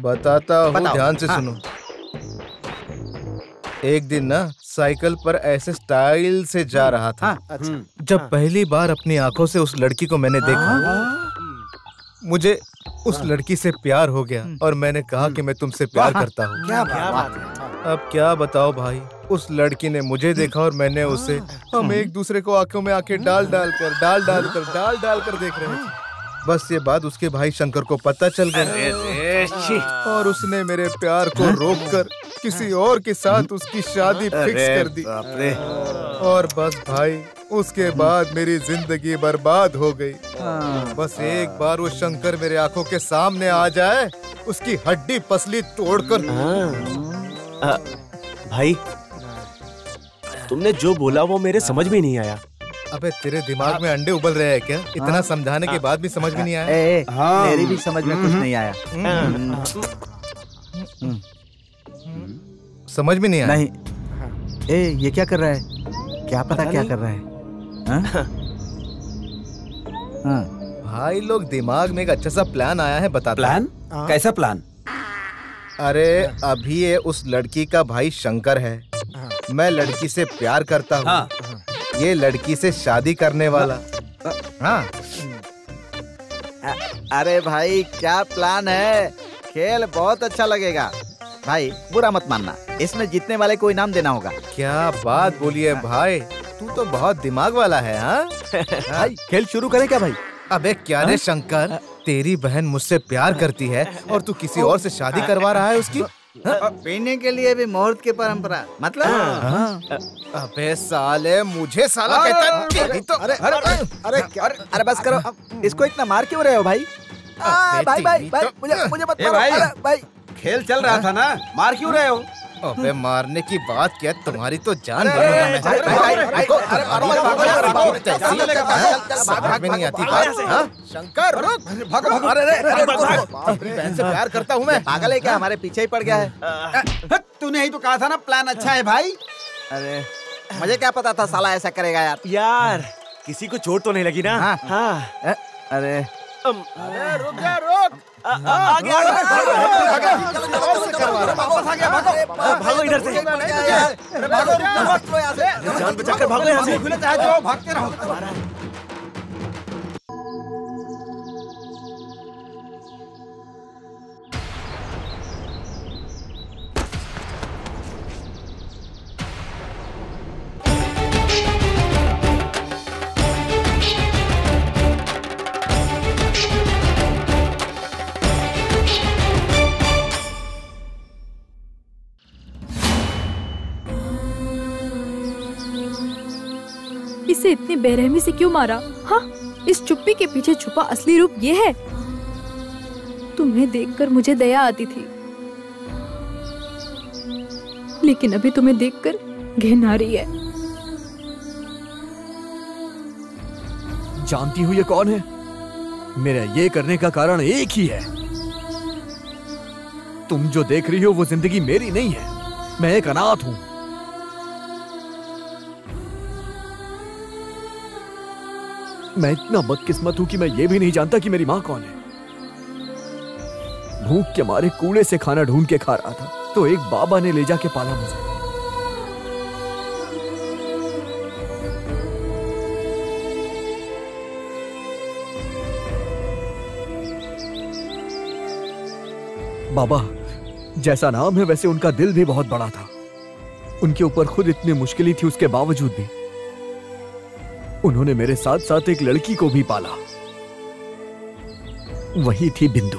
बताता हूँ, ध्यान से सुनो। एक दिन ना साइकिल पर ऐसे स्टाइल से जा रहा था। जब पहली बार अपनी आंखों से उस लड़की को मैंने देखा, मुझे उस लड़की से प्यार हो गया और मैंने कहा कि मैं तुमसे प्यार करता हूँ। क्या बात है। अब क्या बताओ भाई, उस लड़की ने मुझे देखा और मैंने उसे। हम एक दूसरे को आंखों में आंखें डाल डाल कर देख रहे थे। बस ये बात उसके भाई शंकर को पता चल गया और उसने मेरे प्यार को रोककर किसी और के साथ उसकी शादी फिक्स कर दी। और बस भाई उसके बाद मेरी जिंदगी बर्बाद हो गई। बस एक बार वो शंकर मेरे आंखों के सामने आ जाए, उसकी हड्डी पसली तोड़कर। भाई तुमने जो बोला वो मेरे समझ में नहीं आया। अबे तेरे दिमाग में अंडे उबल रहे हैं क्या? इतना समझाने के बाद भी समझ में नहीं आया? मेरी भी समझ में कुछ नहीं आया। समझ में नहीं आया? नहीं। ये क्या कर रहा है? क्या पता क्या कर रहा है? भाई लोग दिमाग में एक अच्छा सा प्लान आया है, बताता। प्लान? कैसा प्लान? अरे अभी ये उस लड़की का भाई शंकर है, मैं लड़की से प्यार करता हूँ, ये लड़की से शादी करने वाला। हाँ। अरे भाई क्या प्लान है? खेल बहुत अच्छा लगेगा भाई, बुरा मत मानना। इसमें जीतने वाले को इनाम देना होगा। क्या बात बोलिए भाई, तू तो बहुत दिमाग वाला है। हाँ भाई खेल शुरू करें क्या भाई? अबे क्या रे शंकर, तेरी बहन मुझसे प्यार करती है और तू किसी और से शादी करवा रहा है उसकी? पीने के लिए भी मुहूर्त की परंपरा, मतलब? अबे साले, मुझे साला कहता है तो। अरे बस करो, इसको इतना मार क्यों रहे हो भाई? भाई भाई भाई मुझे मत मारो भाई। खेल चल रहा था ना, मार क्यों रहे हो? अबे मारने की बात क्या, तुम्हारी तो जान में नहीं आती। शंकर बहन से प्यार करता हूँ मैं। पागल है क्या? हमारे पीछे ही पड़ गया है। तूने ही तो कहा था ना प्लान अच्छा है भाई। अरे मुझे क्या पता था साला ऐसा करेगा यार। यार किसी को चोट तो नहीं लगी ना? हाँ। अरे रुक जा, रुक। भागो इधर से, जान बचाकर भागो यहाँ से। भागते रहो। इसे इतनी बेरहमी से क्यों मारा? हाँ, इस चुप्पी के पीछे छुपा असली रूप ये है। तुम्हें देखकर मुझे दया आती थी, लेकिन अभी तुम्हें देखकर घिन आ रही है। जानती हूँ ये कौन है? मेरा ये करने का कारण एक ही है। तुम जो देख रही हो वो जिंदगी मेरी नहीं है, मैं एक अनाथ हूं। मैं इतना बदकिस्मत हूं कि मैं ये भी नहीं जानता कि मेरी माँ कौन है। भूख के मारे कूड़े से खाना ढूंढ के खा रहा था, तो एक बाबा ने ले जाके पाला मुझे। बाबा जैसा नाम है वैसे उनका दिल भी बहुत बड़ा था। उनके ऊपर खुद इतनी मुश्किलें थी, उसके बावजूद भी उन्होंने मेरे साथ साथ एक लड़की को भी पाला। वही थी बिंदु।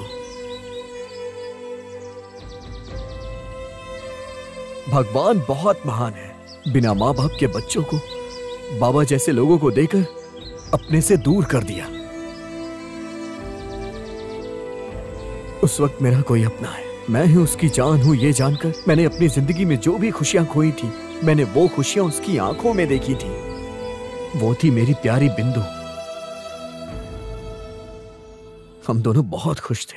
भगवान बहुत महान है, बिना मां बाप के बच्चों को बाबा जैसे लोगों को देकर अपने से दूर कर दिया। उस वक्त मेरा कोई अपना है, मैं ही उसकी जान हूं। ये जानकर मैंने अपनी जिंदगी में जो भी खुशियां खोई थी, मैंने वो खुशियां उसकी आंखों में देखी थी। वो थी मेरी प्यारी बिंदु। हम दोनों बहुत खुश थे।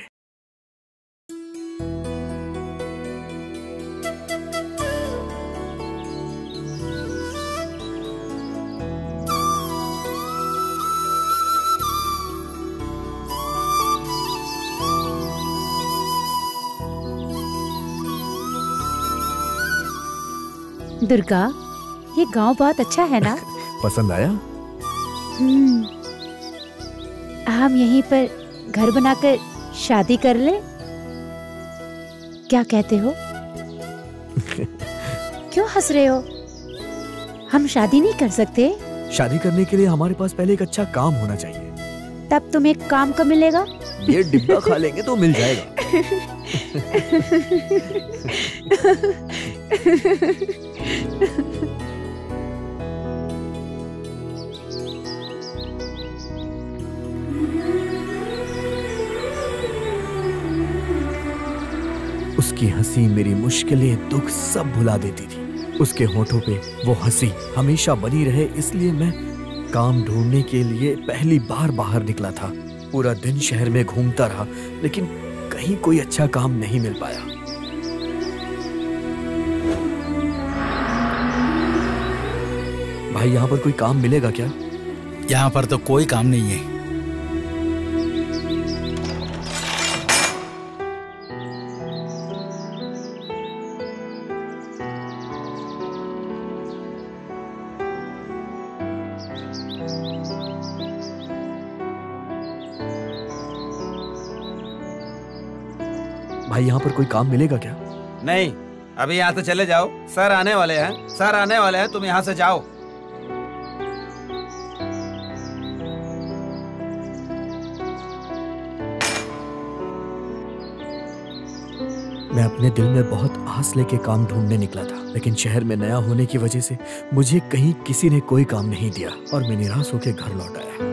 दुर्गा, ये गांव बहुत अच्छा है ना? पसंद आया? हम यहीं पर घर बनाकर शादी कर ले, क्या कहते हो? क्यों हंस रहे हो? हम शादी नहीं कर सकते? शादी करने के लिए हमारे पास पहले एक अच्छा काम होना चाहिए। तब तुम्हें काम कब मिलेगा? ये डिब्बा खा लेंगे तो मिल जाएगा। उसकी हंसी मेरी मुश्किलें, दुख सब भुला देती थी। उसके होठों पे वो हंसी हमेशा बनी रहे, इसलिए मैं काम ढूंढने के लिए पहली बार बाहर निकला था। पूरा दिन शहर में घूमता रहा, लेकिन कहीं कोई अच्छा काम नहीं मिल पाया। भाई, यहाँ पर कोई काम मिलेगा क्या? यहाँ पर तो कोई काम नहीं है। भाई, यहाँ पर कोई काम मिलेगा क्या? नहीं, अभी यहाँ से चले जाओ। सर आने वाले हैं, सर आने वाले हैं, तुम यहाँ से जाओ। मैं अपने दिल में बहुत आस लेके काम ढूंढने निकला था, लेकिन शहर में नया होने की वजह से मुझे कहीं किसी ने कोई काम नहीं दिया और मैं निराश होकर घर लौट आया।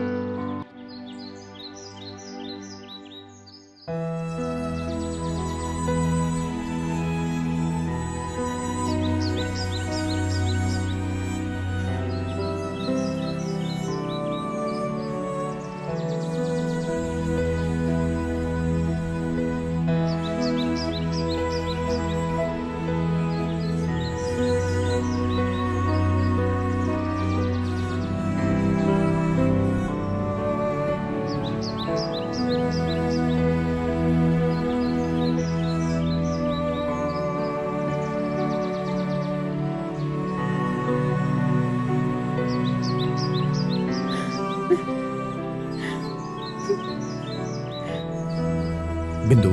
बिंदु,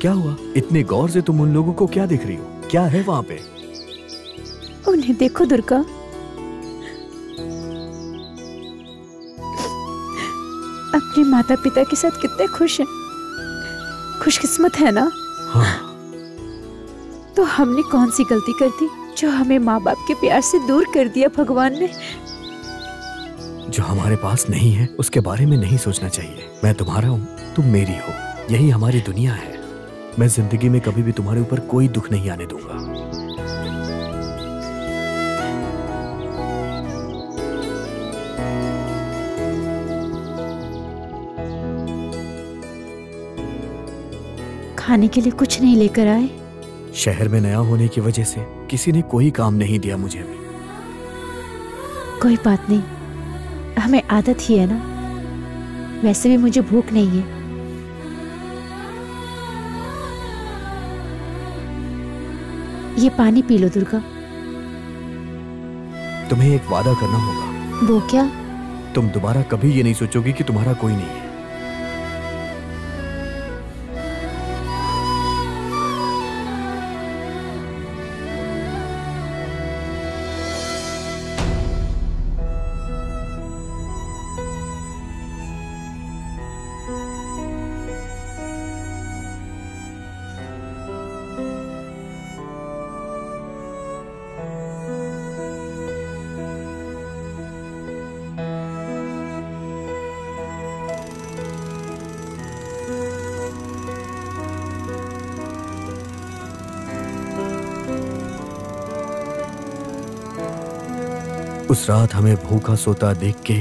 क्या हुआ? इतने गौर से तुम उन लोगों को क्या देख रही हो? क्या है वहां पे? उन्हें देखो दुर्गा, अपने माता पिता के साथ कितने खुश हैं। खुशकिस्मत है ना? हाँ। तो हमने कौन सी गलती कर दी जो हमें माँ बाप के प्यार से दूर कर दिया भगवान ने? जो हमारे पास नहीं है उसके बारे में नहीं सोचना चाहिए। मैं तुम्हारा हूँ, तुम मेरी हो, यही हमारी दुनिया है। मैं जिंदगी में कभी भी तुम्हारे ऊपर कोई दुख नहीं आने दूंगा। खाने के लिए कुछ नहीं लेकर आए? शहर में नया होने की वजह से किसी ने कोई काम नहीं दिया मुझे भी। कोई बात नहीं, हमें आदत ही है ना। वैसे भी मुझे भूख नहीं है। ये पानी पी लो दुर्गा। तुम्हें एक वादा करना होगा। वो क्या? तुम दोबारा कभी ये नहीं सोचोगी कि तुम्हारा कोई नहीं है। उस रात हमें भूखा सोता देख के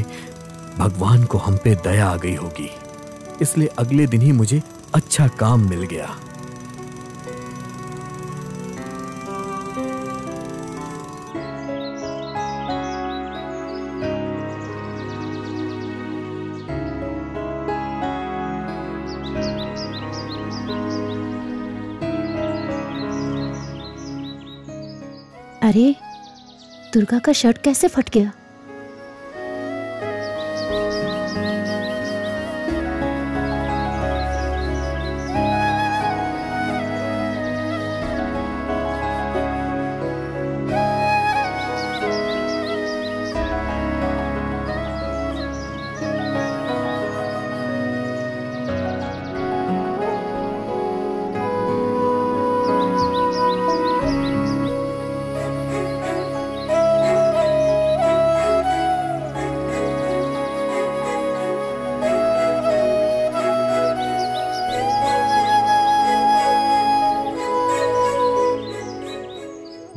भगवान को हम पे दया आ गई होगी, इसलिए अगले दिन ही मुझे अच्छा काम मिल गया। अरे, दुर्गा का शर्ट कैसे फट गया?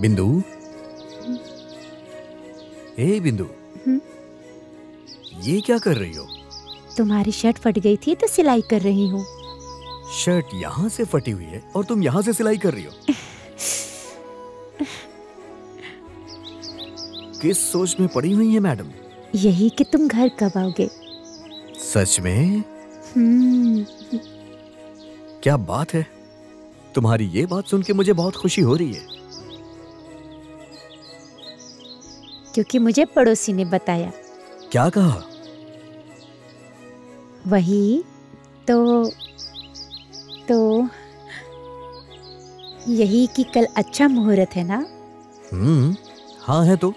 बिंदु, ए बिंदु, ये क्या कर रही हो? तुम्हारी शर्ट फट गई थी तो सिलाई कर रही हूँ। शर्ट यहाँ से फटी हुई है और तुम यहाँ से सिलाई कर रही हो? किस सोच में पड़ी हुई है मैडम? यही कि तुम घर कब आओगे। सच में? क्या बात है, तुम्हारी ये बात सुन के मुझे बहुत खुशी हो रही है। क्योंकि मुझे पड़ोसी ने बताया। क्या कहा? वही तो यही कि कल अच्छा मुहूर्त है ना। हाँ है तो।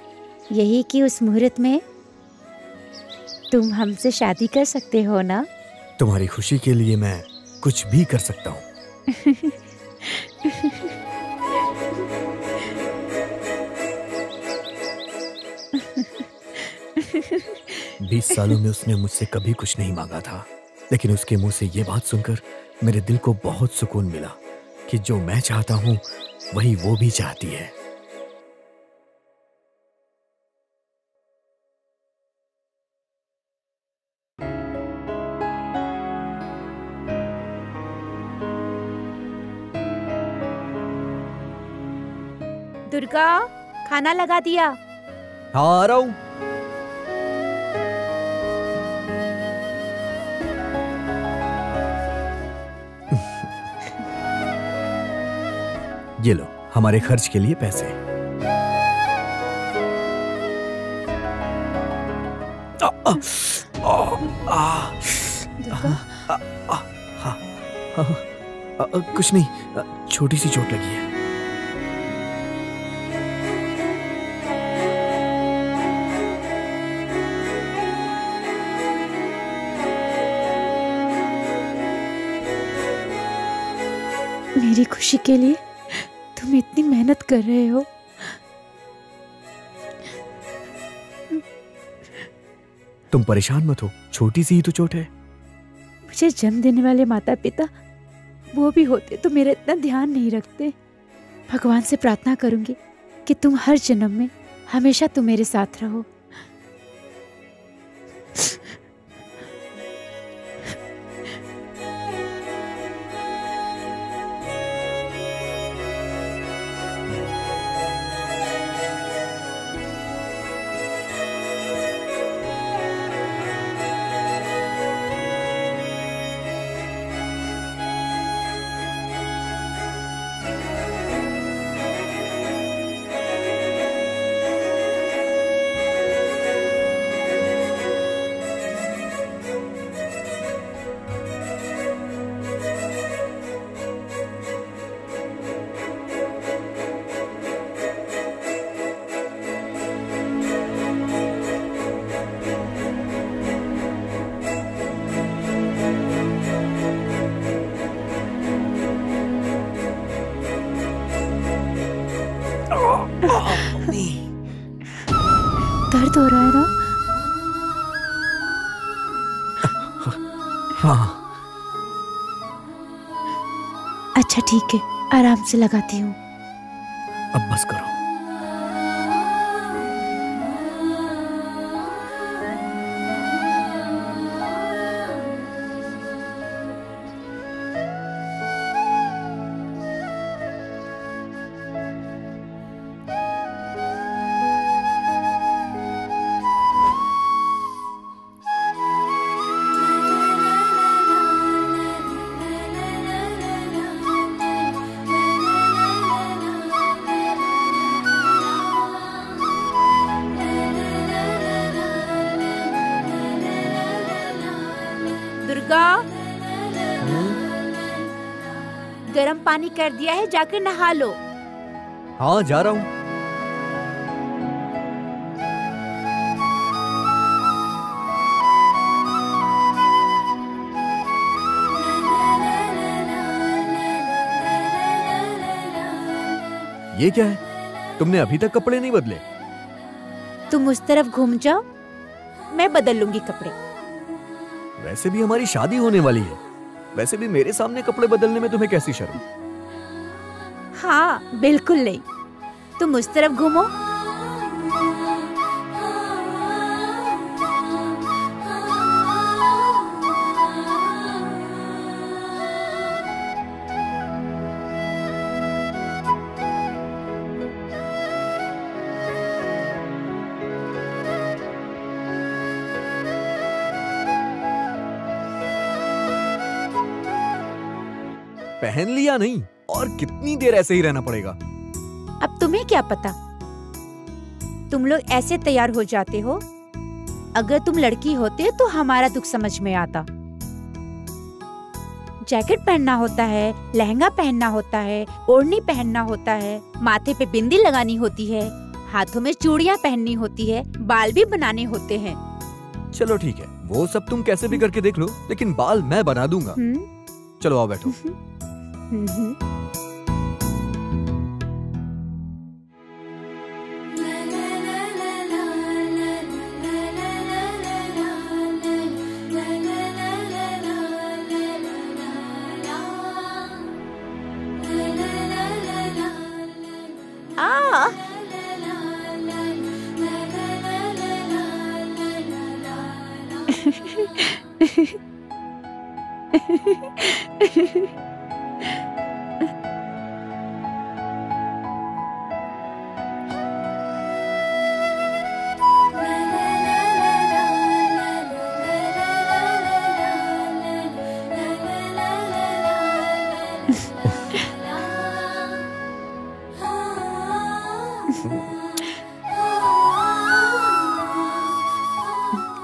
यही कि उस मुहूर्त में तुम हमसे शादी कर सकते हो ना। तुम्हारी खुशी के लिए मैं कुछ भी कर सकता हूँ। 20 सालों में उसने मुझसे कभी कुछ नहीं मांगा था, लेकिन उसके मुंह से ये बात सुनकर मेरे दिल को बहुत सुकून मिला कि जो मैं चाहता हूँ वही वो भी चाहती है। दुर्गा, खाना लगा दिया। हाँ आ रहा हूँ। ये लो हमारे खर्च के लिए पैसे। कुछ नहीं, छोटी सी चोट लगी है। मेरी खुशी के लिए तुम इतनी मेहनत कर रहे हो। तुम परेशान मत हो, छोटी सी ही तो चोट है। मुझे जन्म देने वाले माता पिता वो भी होते तो मेरा इतना ध्यान नहीं रखते। भगवान से प्रार्थना करूंगी कि तुम हर जन्म में हमेशा तुम मेरे साथ रहो। दर्द हो रहा है ना? हाँ। अच्छा ठीक है, आराम से लगाती हूँ। अब बस करो। गरम पानी कर दिया है, जाकर नहा लो। हाँ जा रहा हूँ। ये क्या है? तुमने अभी तक कपड़े नहीं बदले? तुम उस तरफ घूम जाओ, मैं बदल लूंगी कपड़े। वैसे भी हमारी शादी होने वाली है, वैसे भी मेरे सामने कपड़े बदलने में तुम्हें कैसी शर्म? हाँ बिल्कुल नहीं। तुम उस तरफ घूमो। पहन लिया नहीं, और कितनी देर ऐसे ही रहना पड़ेगा? अब तुम्हें क्या पता, तुम लोग ऐसे तैयार हो जाते हो। अगर तुम लड़की होते तो हमारा दुख समझ में आता। जैकेट पहनना होता है, लहंगा पहनना होता है, ओढ़नी पहनना होता है, माथे पे बिंदी लगानी होती है, हाथों में चूड़ियां पहननी होती है, बाल भी बनाने होते हैं। चलो ठीक है, वो सब तुम कैसे भी करके देख लो, लेकिन बाल मैं बना दूंगा। चलो आओ बैठो।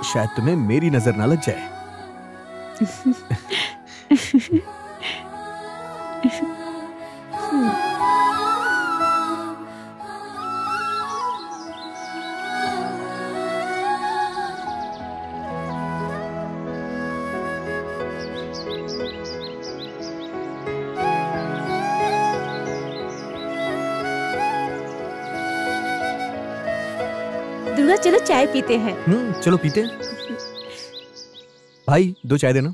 शायद तुम्हें मेरी नजर ना लग जाए। दुर्गा चलो चाय पीते हैं। चलो पीते हैं। भाई 2 चाय देना।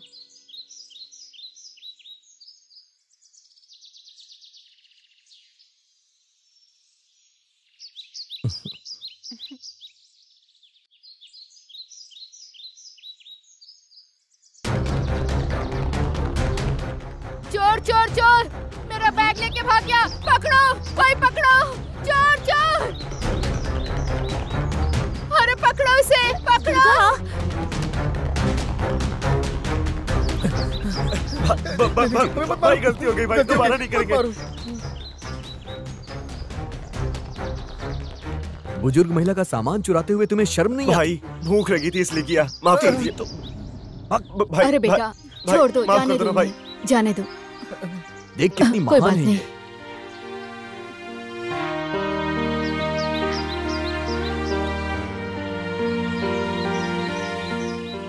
चोर चोर चोर, मेरा बैग लेके भाग गया। पकड़ो भाई, पकड़ो। चोर चोर, अरे पकड़ो इसे, पकड़ो। भाई गलती हो गई भाई, दोबारा नहीं करेंगे। बुजुर्ग महिला का सामान चुराते हुए तुम्हें शर्म नहीं भाई भूख लगी थी इसलिए किया, माफ कर दीजिए। तो भाई, अरे बेटा छोड़ दो, जाने दो भाई, जाने दो। देख कितनी कोई बात महान है। नहीं।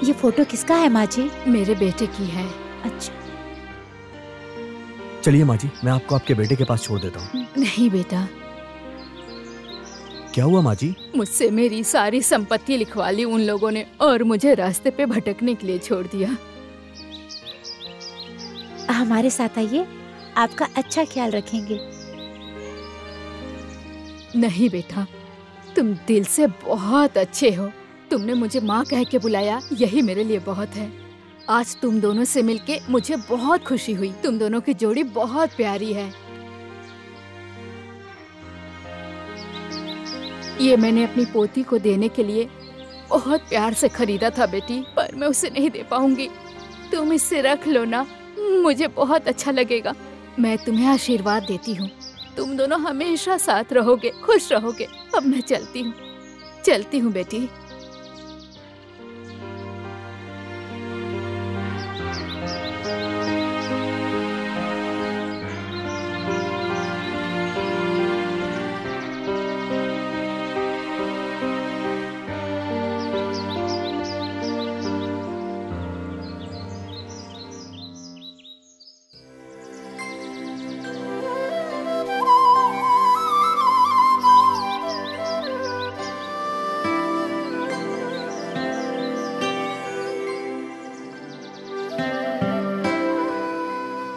ये फोटो किसका है माँ जी? मेरे बेटे की है। अच्छा चलिए माँ जी, मैं आपको आपके बेटे के पास छोड़ देता हूँ। नहीं बेटा, क्या हुआ माँ जी? मुझसे मेरी सारी संपत्ति लिखवा ली उन लोगों ने और मुझे रास्ते पे भटकने के लिए छोड़ दिया। हमारे साथ आइए, आपका अच्छा ख्याल रखेंगे। नहीं बेटा, तुम दिल से बहुत अच्छे हो। तुमने मुझे माँ कह के बुलाया, यही मेरे लिए बहुत है। आज तुम दोनों से मिलके मुझे बहुत खुशी हुई। तुम दोनों की जोड़ी बहुत प्यारी है। ये मैंने अपनी पोती को देने के लिए बहुत प्यार से खरीदा था बेटी, पर मैं उसे नहीं दे पाऊंगी। तुम इसे रख लो ना, मुझे बहुत अच्छा लगेगा। मैं तुम्हें आशीर्वाद देती हूँ, तुम दोनों हमेशा साथ रहोगे, खुश रहोगे। अब मैं चलती हूँ बेटी।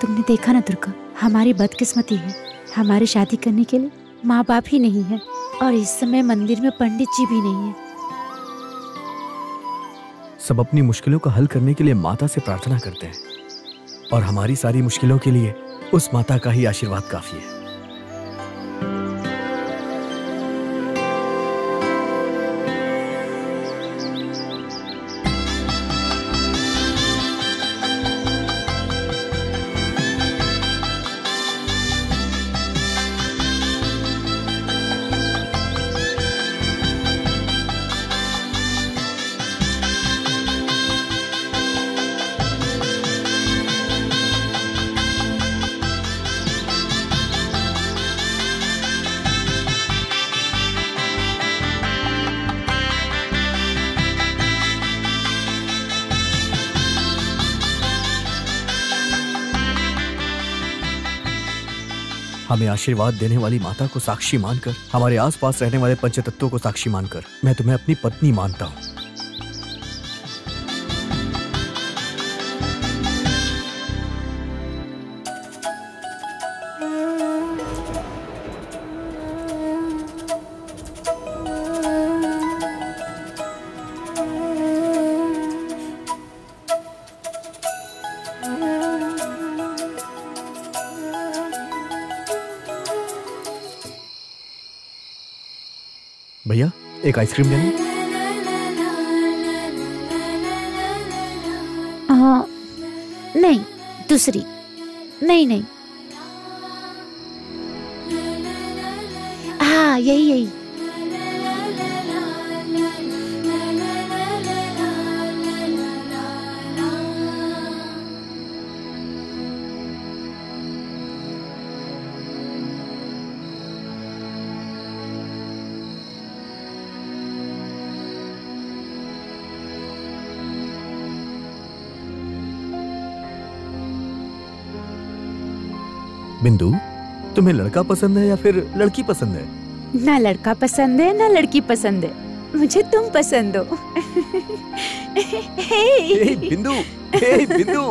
तुमने देखा ना दुर्गा, हमारी बदकिस्मती है। हमारी शादी करने के लिए माँ बाप ही नहीं है और इस समय मंदिर में पंडित जी भी नहीं है। सब अपनी मुश्किलों का हल करने के लिए माता से प्रार्थना करते हैं और हमारी सारी मुश्किलों के लिए उस माता का ही आशीर्वाद काफी है। हमें आशीर्वाद देने वाली माता को साक्षी मानकर, हमारे आसपास रहने वाले पंचतत्वों को साक्षी मानकर, मैं तुम्हें अपनी पत्नी मानता हूँ। भैया एक आइसक्रीम ले लो। नहीं, दूसरी। नहीं। हाँ, यही। बिंदु, तुम्हें लड़का पसंद है या फिर लड़की पसंद है? ना लड़का पसंद है ना लड़की पसंद है, मुझे तुम पसंद हो। बिंदु, बिंदु,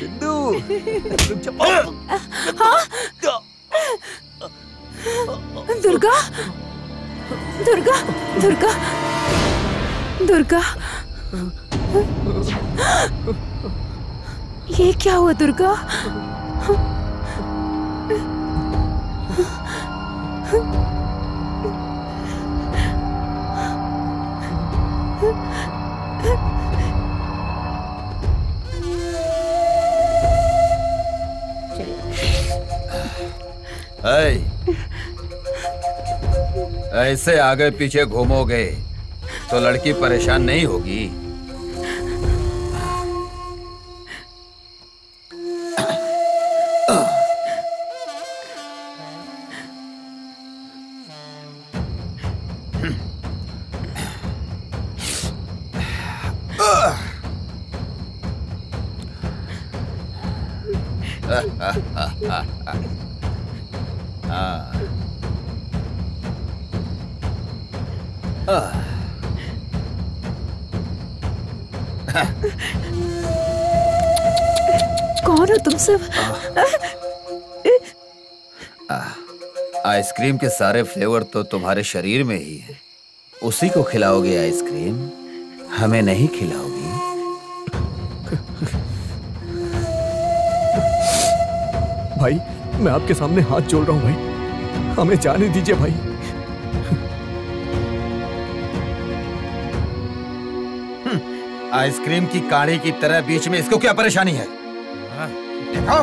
बिंदु। हाँ? दुर्गा, दुर्गा, दुर्गा, दुर्गा। ये क्या हुआ दुर्गा? ऐसे आगे पीछे घूमोगे तो लड़की परेशान नहीं होगी। कौन हो तुम सब? आइसक्रीम के सारे फ्लेवर तो तुम्हारे शरीर में ही है। उसी को खिलाओगे आइसक्रीम, हमें नहीं खिलाओगी। भाई, मैं आपके सामने हाथ जोड़ रहा हूं भाई, हमें जाने दीजिए भाई। आइसक्रीम की काढ़ी की तरह बीच में इसको क्या परेशानी है? देखो,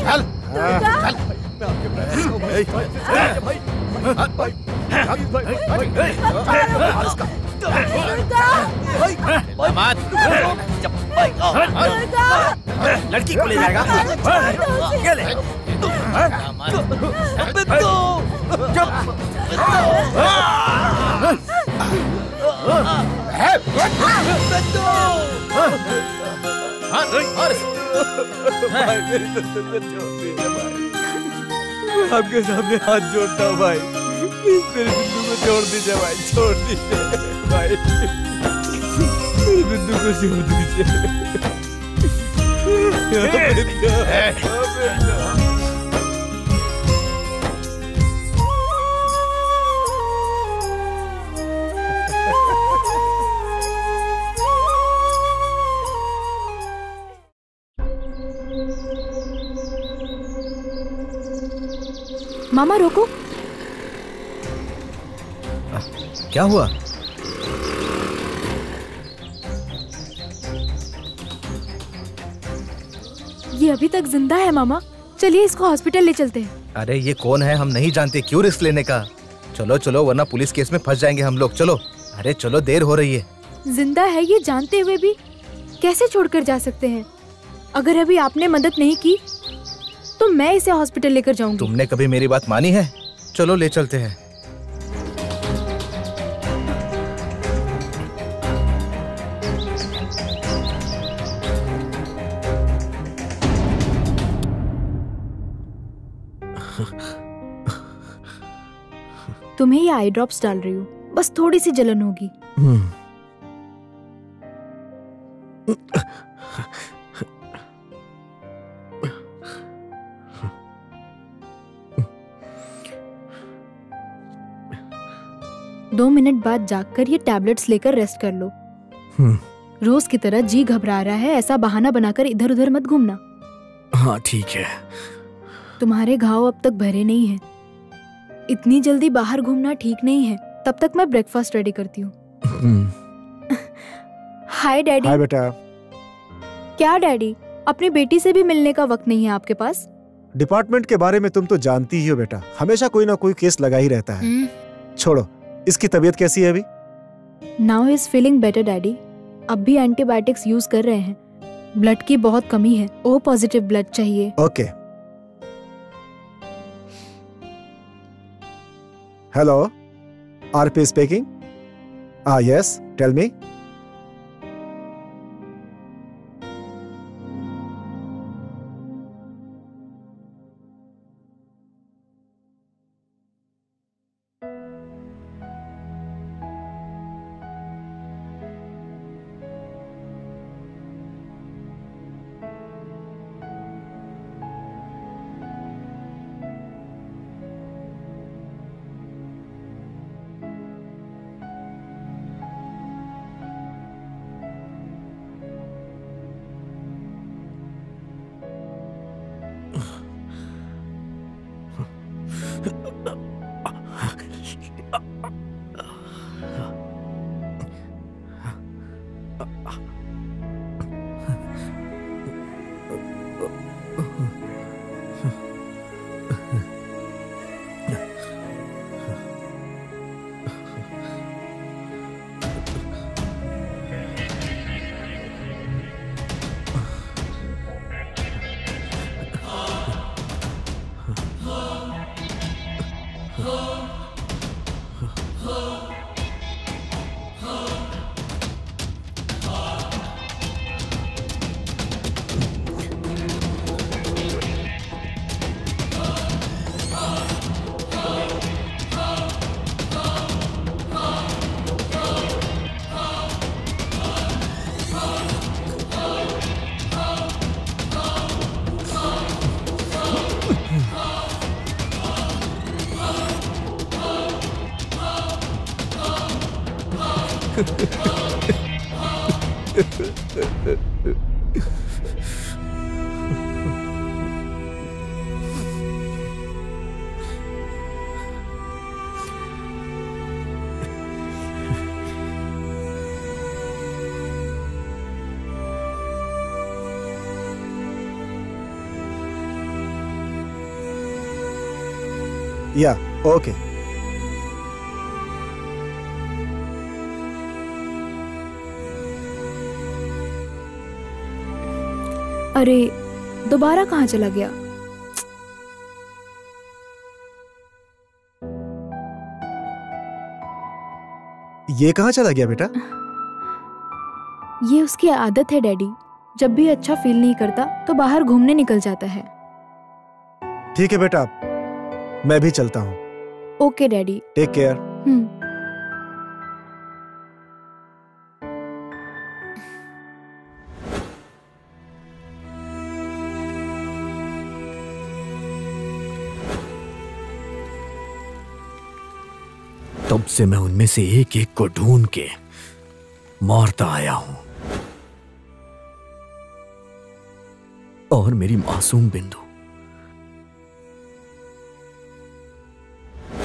चल, लड़की को ले जाएगा। आपके सामने हाथ जोड़ता हूँ भाई, मेरे बिंदु को छोड़ दीजिए भाई, छोड़ दीजिए भाई, मेरे बिंदु को छोड़ दीजिए। मामा रोको। क्या हुआ? ये अभी तक जिंदा है मामा, चलिए इसको हॉस्पिटल ले चलते हैं। अरे ये कौन है हम नहीं जानते, क्यों रिस्क लेने का? चलो चलो वरना पुलिस केस में फंस जाएंगे हम लोग। चलो अरे चलो, देर हो रही है। जिंदा है ये जानते हुए भी कैसे छोड़कर जा सकते हैं? अगर अभी आपने मदद नहीं की तो मैं इसे हॉस्पिटल लेकर जाऊंगी। तुमने कभी मेरी बात मानी है? चलो ले चलते हैं। तुम्हें ये आई ड्रॉप्स डाल रही हूँ, बस थोड़ी सी जलन होगी। 2 मिनट बाद जागकर ये टैबलेट्स लेकर रेस्ट कर लो। रोज की तरह जी घबरा रहा है ऐसा बहाना बनाकर इधर उधर मत घूमना। हाँ ठीक है। तुम्हारे घाव अब तक भरे नहीं हैं। इतनी जल्दी बाहर घूमना ठीक नहीं है। तब तक मैं ब्रेकफास्ट रेडी करती हूँ। हाय डैडी। हाय बेटा। क्या डैडी, अपनी बेटी से भी मिलने का वक्त नहीं है आपके पास? डिपार्टमेंट के बारे में तुम तो जानती ही हो बेटा, हमेशा कोई ना कोई केस लगा ही रहता है। छोड़ो, इसकी तबीयत कैसी है अभी? Now is feeling better daddy. अब भी एंटीबायोटिक्स यूज कर रहे हैं। ब्लड की बहुत कमी है, ओ पॉजिटिव ब्लड चाहिए। Okay. Hello, RP speaking. Yes, tell me. Yeah, okay. अरे दोबारा कहाँ चला गया? ये कहाँ चला गया बेटा? ये उसकी आदत है डैडी, जब भी अच्छा फील नहीं करता तो बाहर घूमने निकल जाता है। ठीक है बेटा, मैं भी चलता हूँ। Okay daddy. Take care. तब से मैं उनमें से एक एक को ढूंढ के मारता आया हूं, और मेरी मासूम बिंदु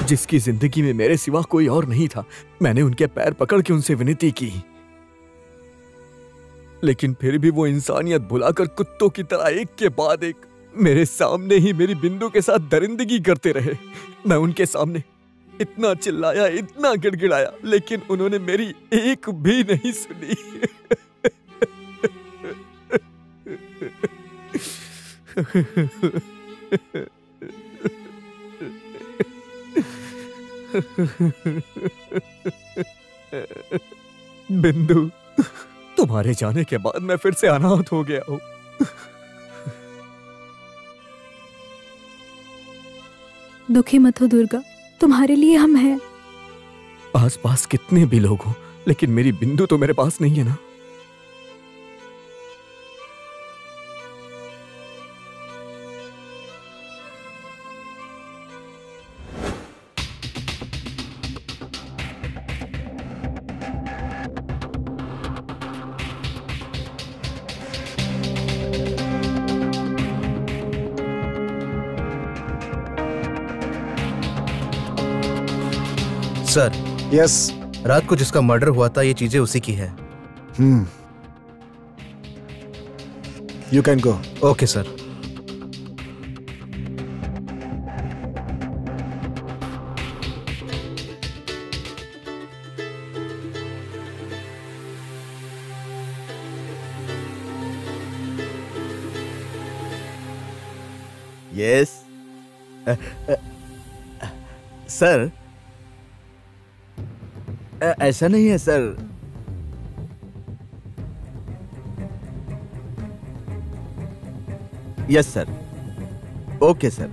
जिसकी जिंदगी में मेरे सिवा कोई और नहीं था। मैंने उनके पैर पकड़ के उनसे विनती की, लेकिन फिर भी वो इंसानियत भुलाकर कुत्तों की तरह एक के बाद एक मेरे सामने ही मेरी बिंदु के साथ दरिंदगी करते रहे। मैं उनके सामने इतना चिल्लाया, इतना गिड़गिड़ाया, लेकिन उन्होंने मेरी एक भी नहीं सुनी। बिंदु, तुम्हारे जाने के बाद मैं फिर से अनाथ हो गया हूं। दुखी मत हो दुर्गा, तुम्हारे लिए हम हैं। आस पास कितने भी लोग हों, लेकिन मेरी बिंदु तो मेरे पास नहीं है ना। सर। यस। रात को जिसका मर्डर हुआ था, ये चीजें उसी की है। You can go. Okay sir. Yes sir, ऐसा नहीं है sir. Yes sir. Okay sir.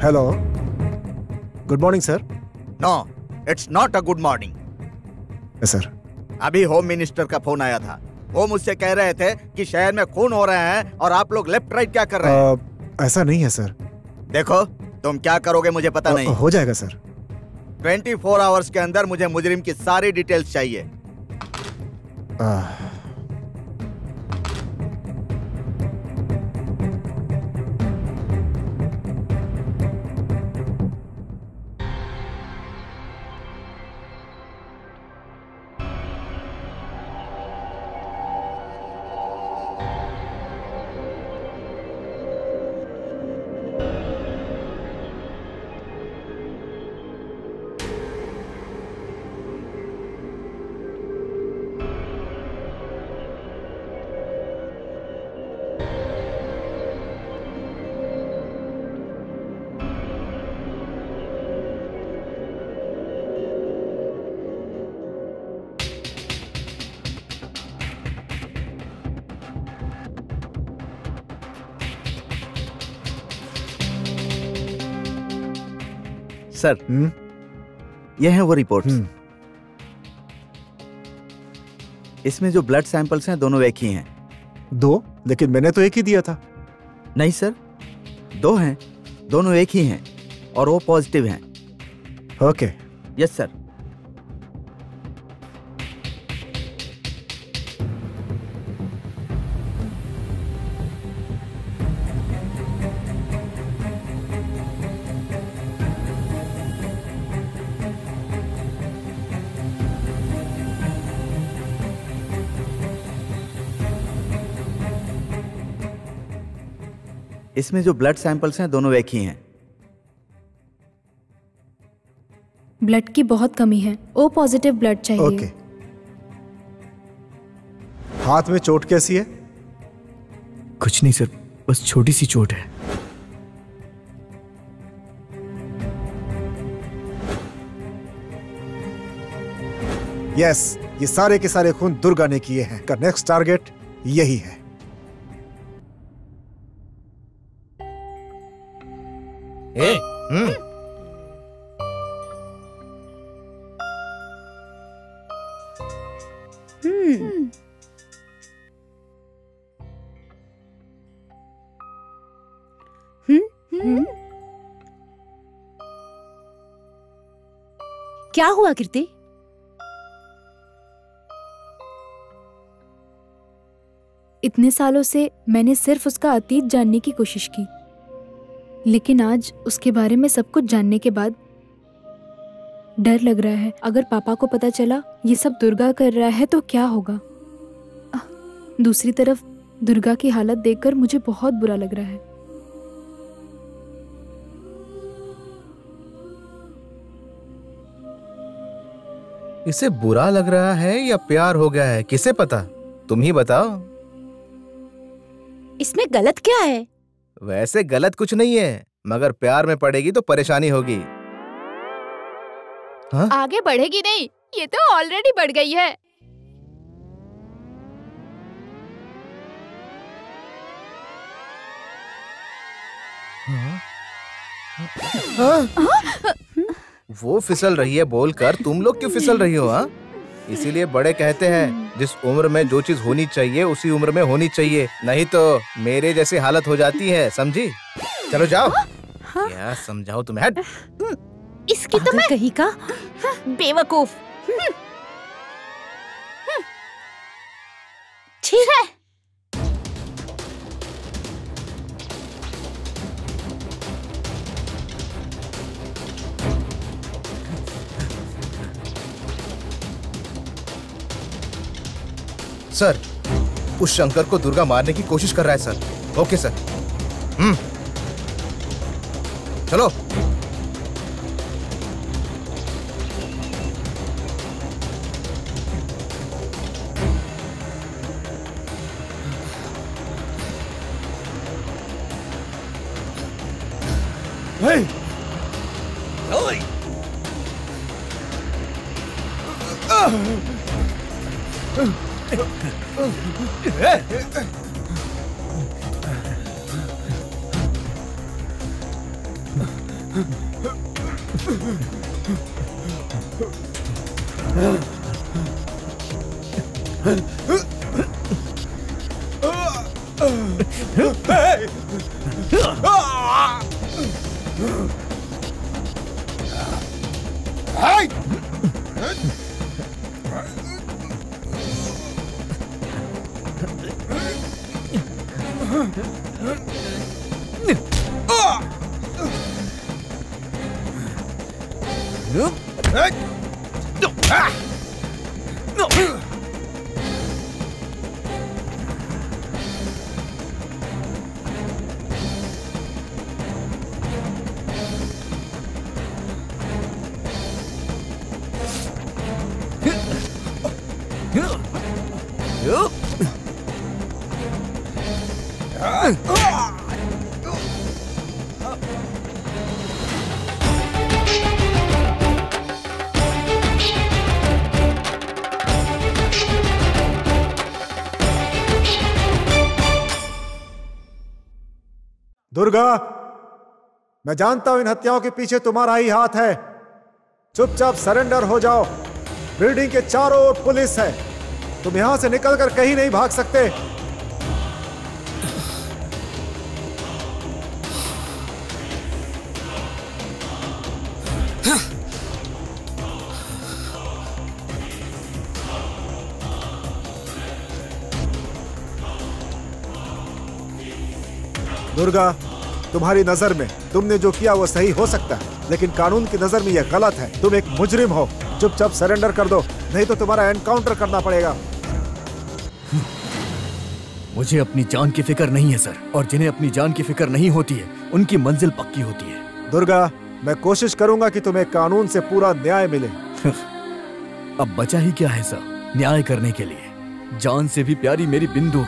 Hello, good morning sir. No, it's not a good morning. Sir, अभी होम मिनिस्टर का फोन आया था। वो मुझसे कह रहे थे कि शहर में खून हो रहे हैं और आप लोग लेफ्ट राइट क्या कर रहे हैं। ऐसा नहीं है सर। देखो, तुम क्या करोगे मुझे पता नहीं। हो जाएगा सर। 24 आवर्स के अंदर मुझे मुजरिम की सारी डिटेल्स चाहिए। सर, ये हैं वो रिपोर्ट्स। इसमें जो ब्लड सैंपल्स हैं दोनों एक ही हैं। दो? लेकिन मैंने तो एक ही दिया था। नहीं सर, दो हैं, दोनों एक ही हैं और वो पॉजिटिव हैं। ओके। Yes sir. इसमें जो ब्लड सैंपल्स हैं दोनों एक ही हैं। ब्लड की बहुत कमी है, ओ पॉजिटिव ब्लड चाहिए। ओके। हाथ में चोट कैसी है? कुछ नहीं सर, बस छोटी सी चोट है। यस, ये सारे के सारे खून दुर्गा ने किए हैं। का नेक्स्ट टारगेट यही है। क्या हुआ कीर्ति? इतने सालों से मैंने सिर्फ उसका अतीत जानने की कोशिश की, लेकिन आज उसके बारे में सब कुछ जानने के बाद डर लग रहा है। अगर पापा को पता चला ये सब दुर्गा कर रहा है तो क्या होगा? दूसरी तरफ दुर्गा की हालत देखकर मुझे बहुत बुरा लग रहा है। इसे बुरा लग रहा है या प्यार हो गया है, किसे पता? तुम ही बताओ। इसमें गलत क्या है? वैसे गलत कुछ नहीं है, मगर प्यार में पड़ेगी तो परेशानी होगी। हाँ? आगे बढ़ेगी नहीं, ये तो ऑलरेडी बढ़ गई है। वो फिसल रही है बोलकर तुम लोग क्यों फिसल रही हो? हाँ, इसीलिए बड़े कहते हैं जिस उम्र में जो चीज होनी चाहिए उसी उम्र में होनी चाहिए, नहीं तो मेरे जैसी हालत हो जाती है, समझी? चलो जाओ। क्या समझाओ तुम्हें? हट। इसकी तो मैं कहीं का बेवकूफ। ठीक है। सर, उस शंकर को दुर्गा मारने की कोशिश कर रहा है सर। Okay sir. चलो। Hey! दुर्गा, मैं जानता हूं इन हत्याओं के पीछे तुम्हारा ही हाथ है। चुपचाप सरेंडर हो जाओ। बिल्डिंग के चारों ओर पुलिस है, तुम यहां से निकलकर कहीं नहीं भाग सकते। दुर्गा, तुम्हारी नजर में तुमने जो किया वो सही हो सकता है, लेकिन कानून की नजर में यह गलत है। तुम एक मुजरिम हो। चुपचाप सरेंडर कर दो, नहीं तो तुम्हारा एनकाउंटर करना पड़ेगा। मुझे अपनी जान की फिक्र नहीं है सर, और जिन्हें अपनी जान की फिक्र नहीं होती है उनकी मंजिल पक्की होती है। दुर्गा, मैं कोशिश करूंगा कि तुम्हें कानून से पूरा न्याय मिले। अब बचा ही क्या है सर न्याय करने के लिए? जान से भी प्यारी मेरी बिंदु,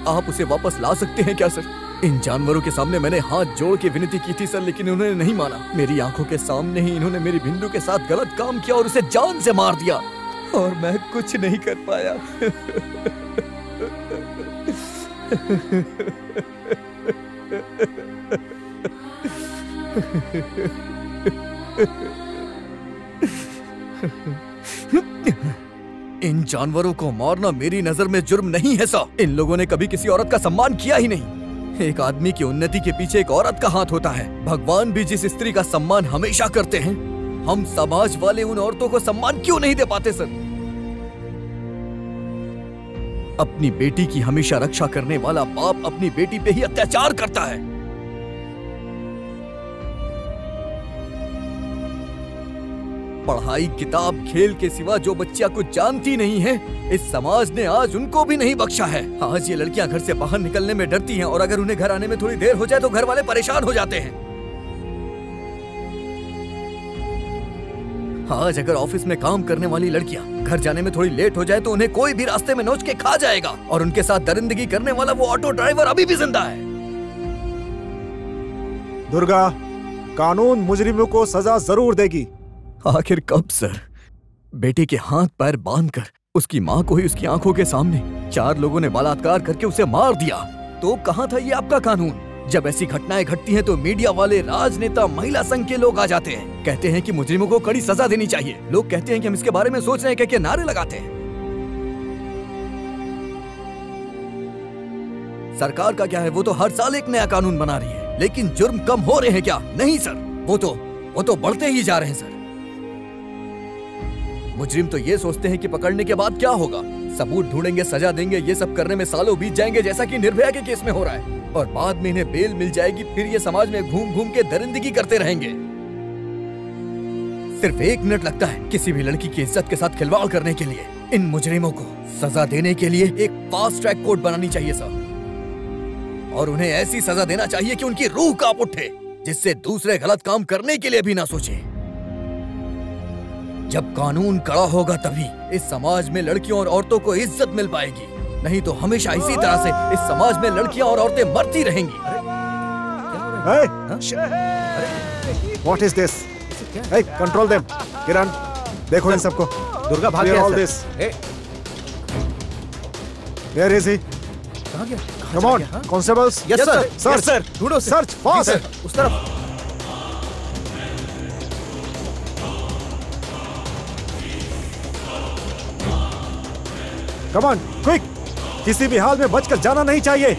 आप उसे वापस ला सकते हैं क्या सर? इन जानवरों के सामने मैंने हाथ जोड़ के विनती की थी सर, लेकिन उन्होंने नहीं माना। मेरी आंखों के सामने ही इन्होंने मेरी बिंदु के साथ गलत काम किया और उसे जान से मार दिया, और मैं कुछ नहीं कर पाया। इन जानवरों को मारना मेरी नजर में जुर्म नहीं है सर। इन लोगों ने कभी किसी औरत का सम्मान किया ही नहीं। एक आदमी की उन्नति के पीछे एक औरत का हाथ होता है। भगवान भी जिस स्त्री का सम्मान हमेशा करते हैं, हम समाज वाले उन औरतों को सम्मान क्यों नहीं दे पाते सर? अपनी बेटी की हमेशा रक्षा करने वाला बाप अपनी बेटी पे ही अत्याचार करता है। पढ़ाई, किताब, खेल के सिवा जो बच्चियां कुछ जानती नहीं है, इस समाज ने आज उनको भी नहीं बख्शा है। आज ये लड़कियां घर से बाहर निकलने में डरती हैं और अगर उन्हें घर आने में थोड़ी देर हो जाए तो घर वाले परेशान हो जाते हैं। आज अगर ऑफिस में काम करने वाली लड़कियां घर जाने में थोड़ी लेट हो जाए तो उन्हें कोई भी रास्ते में नोच के खा जाएगा और उनके साथ दरिंदगी करने वाला वो ऑटो ड्राइवर अभी भी जिंदा है। दुर्गा, कानून मुजरिमों को सजा जरूर देगी। आखिर कब सर? बेटे के हाथ पैर बांधकर उसकी माँ को ही उसकी आंखों के सामने 4 लोगों ने बलात्कार करके उसे मार दिया, तो कहाँ था ये आपका कानून? जब ऐसी घटनाएं घटती हैं तो मीडिया वाले, राजनेता, महिला संघ के लोग आ जाते हैं, कहते हैं कि मुजरिमों को कड़ी सजा देनी चाहिए। लोग कहते हैं कि हम इसके बारे में सोच रहे हैं, क्या नारे लगाते हैं। सरकार का क्या है, वो तो हर साल एक नया कानून बना रही है, लेकिन जुर्म कम हो रहे हैं क्या? नहीं सर, वो तो बढ़ते ही जा रहे हैं सर। मुजरिम तो ये सोचते हैं कि पकड़ने के बाद क्या होगा, सबूत ढूंढेंगे, सजा देंगे, ये सब करने में सालों बीत जाएंगे, जैसा कि निर्भया के केस में हो रहा है, और बाद में इन्हें बेल मिल जाएगी, फिर ये समाज में घूम घूम के दरिंदगी करते रहेंगे। सिर्फ 1 मिनट लगता है किसी भी लड़की की इज्जत के साथ खिलवाड़ करने के लिए। इन मुजरिमों को सजा देने के लिए एक फास्ट ट्रैक कोर्ट बनानी चाहिए सर, और उन्हें ऐसी सजा देना चाहिए कि उनकी रूह कांप उठे, जिससे दूसरे गलत काम करने के लिए भी ना सोचे। जब कानून कड़ा होगा तभी इस समाज में लड़कियों और औरतों को इज्जत मिल पाएगी, नहीं तो हमेशा इसी तरह से इस समाज में लड़कियां और औरतें मरती रहेंगी। What is this? Hey, control them. किरण, देखो इन सबको। दुर्गा भाग गया सर। Where is he? कहाँ गया? Come on, constables. Yes sir. Search. Yes sir. ढूंढो सर। Search fast. उस तरफ। Come on, quick. किसी भी हाल में बचकर जाना नहीं चाहिए।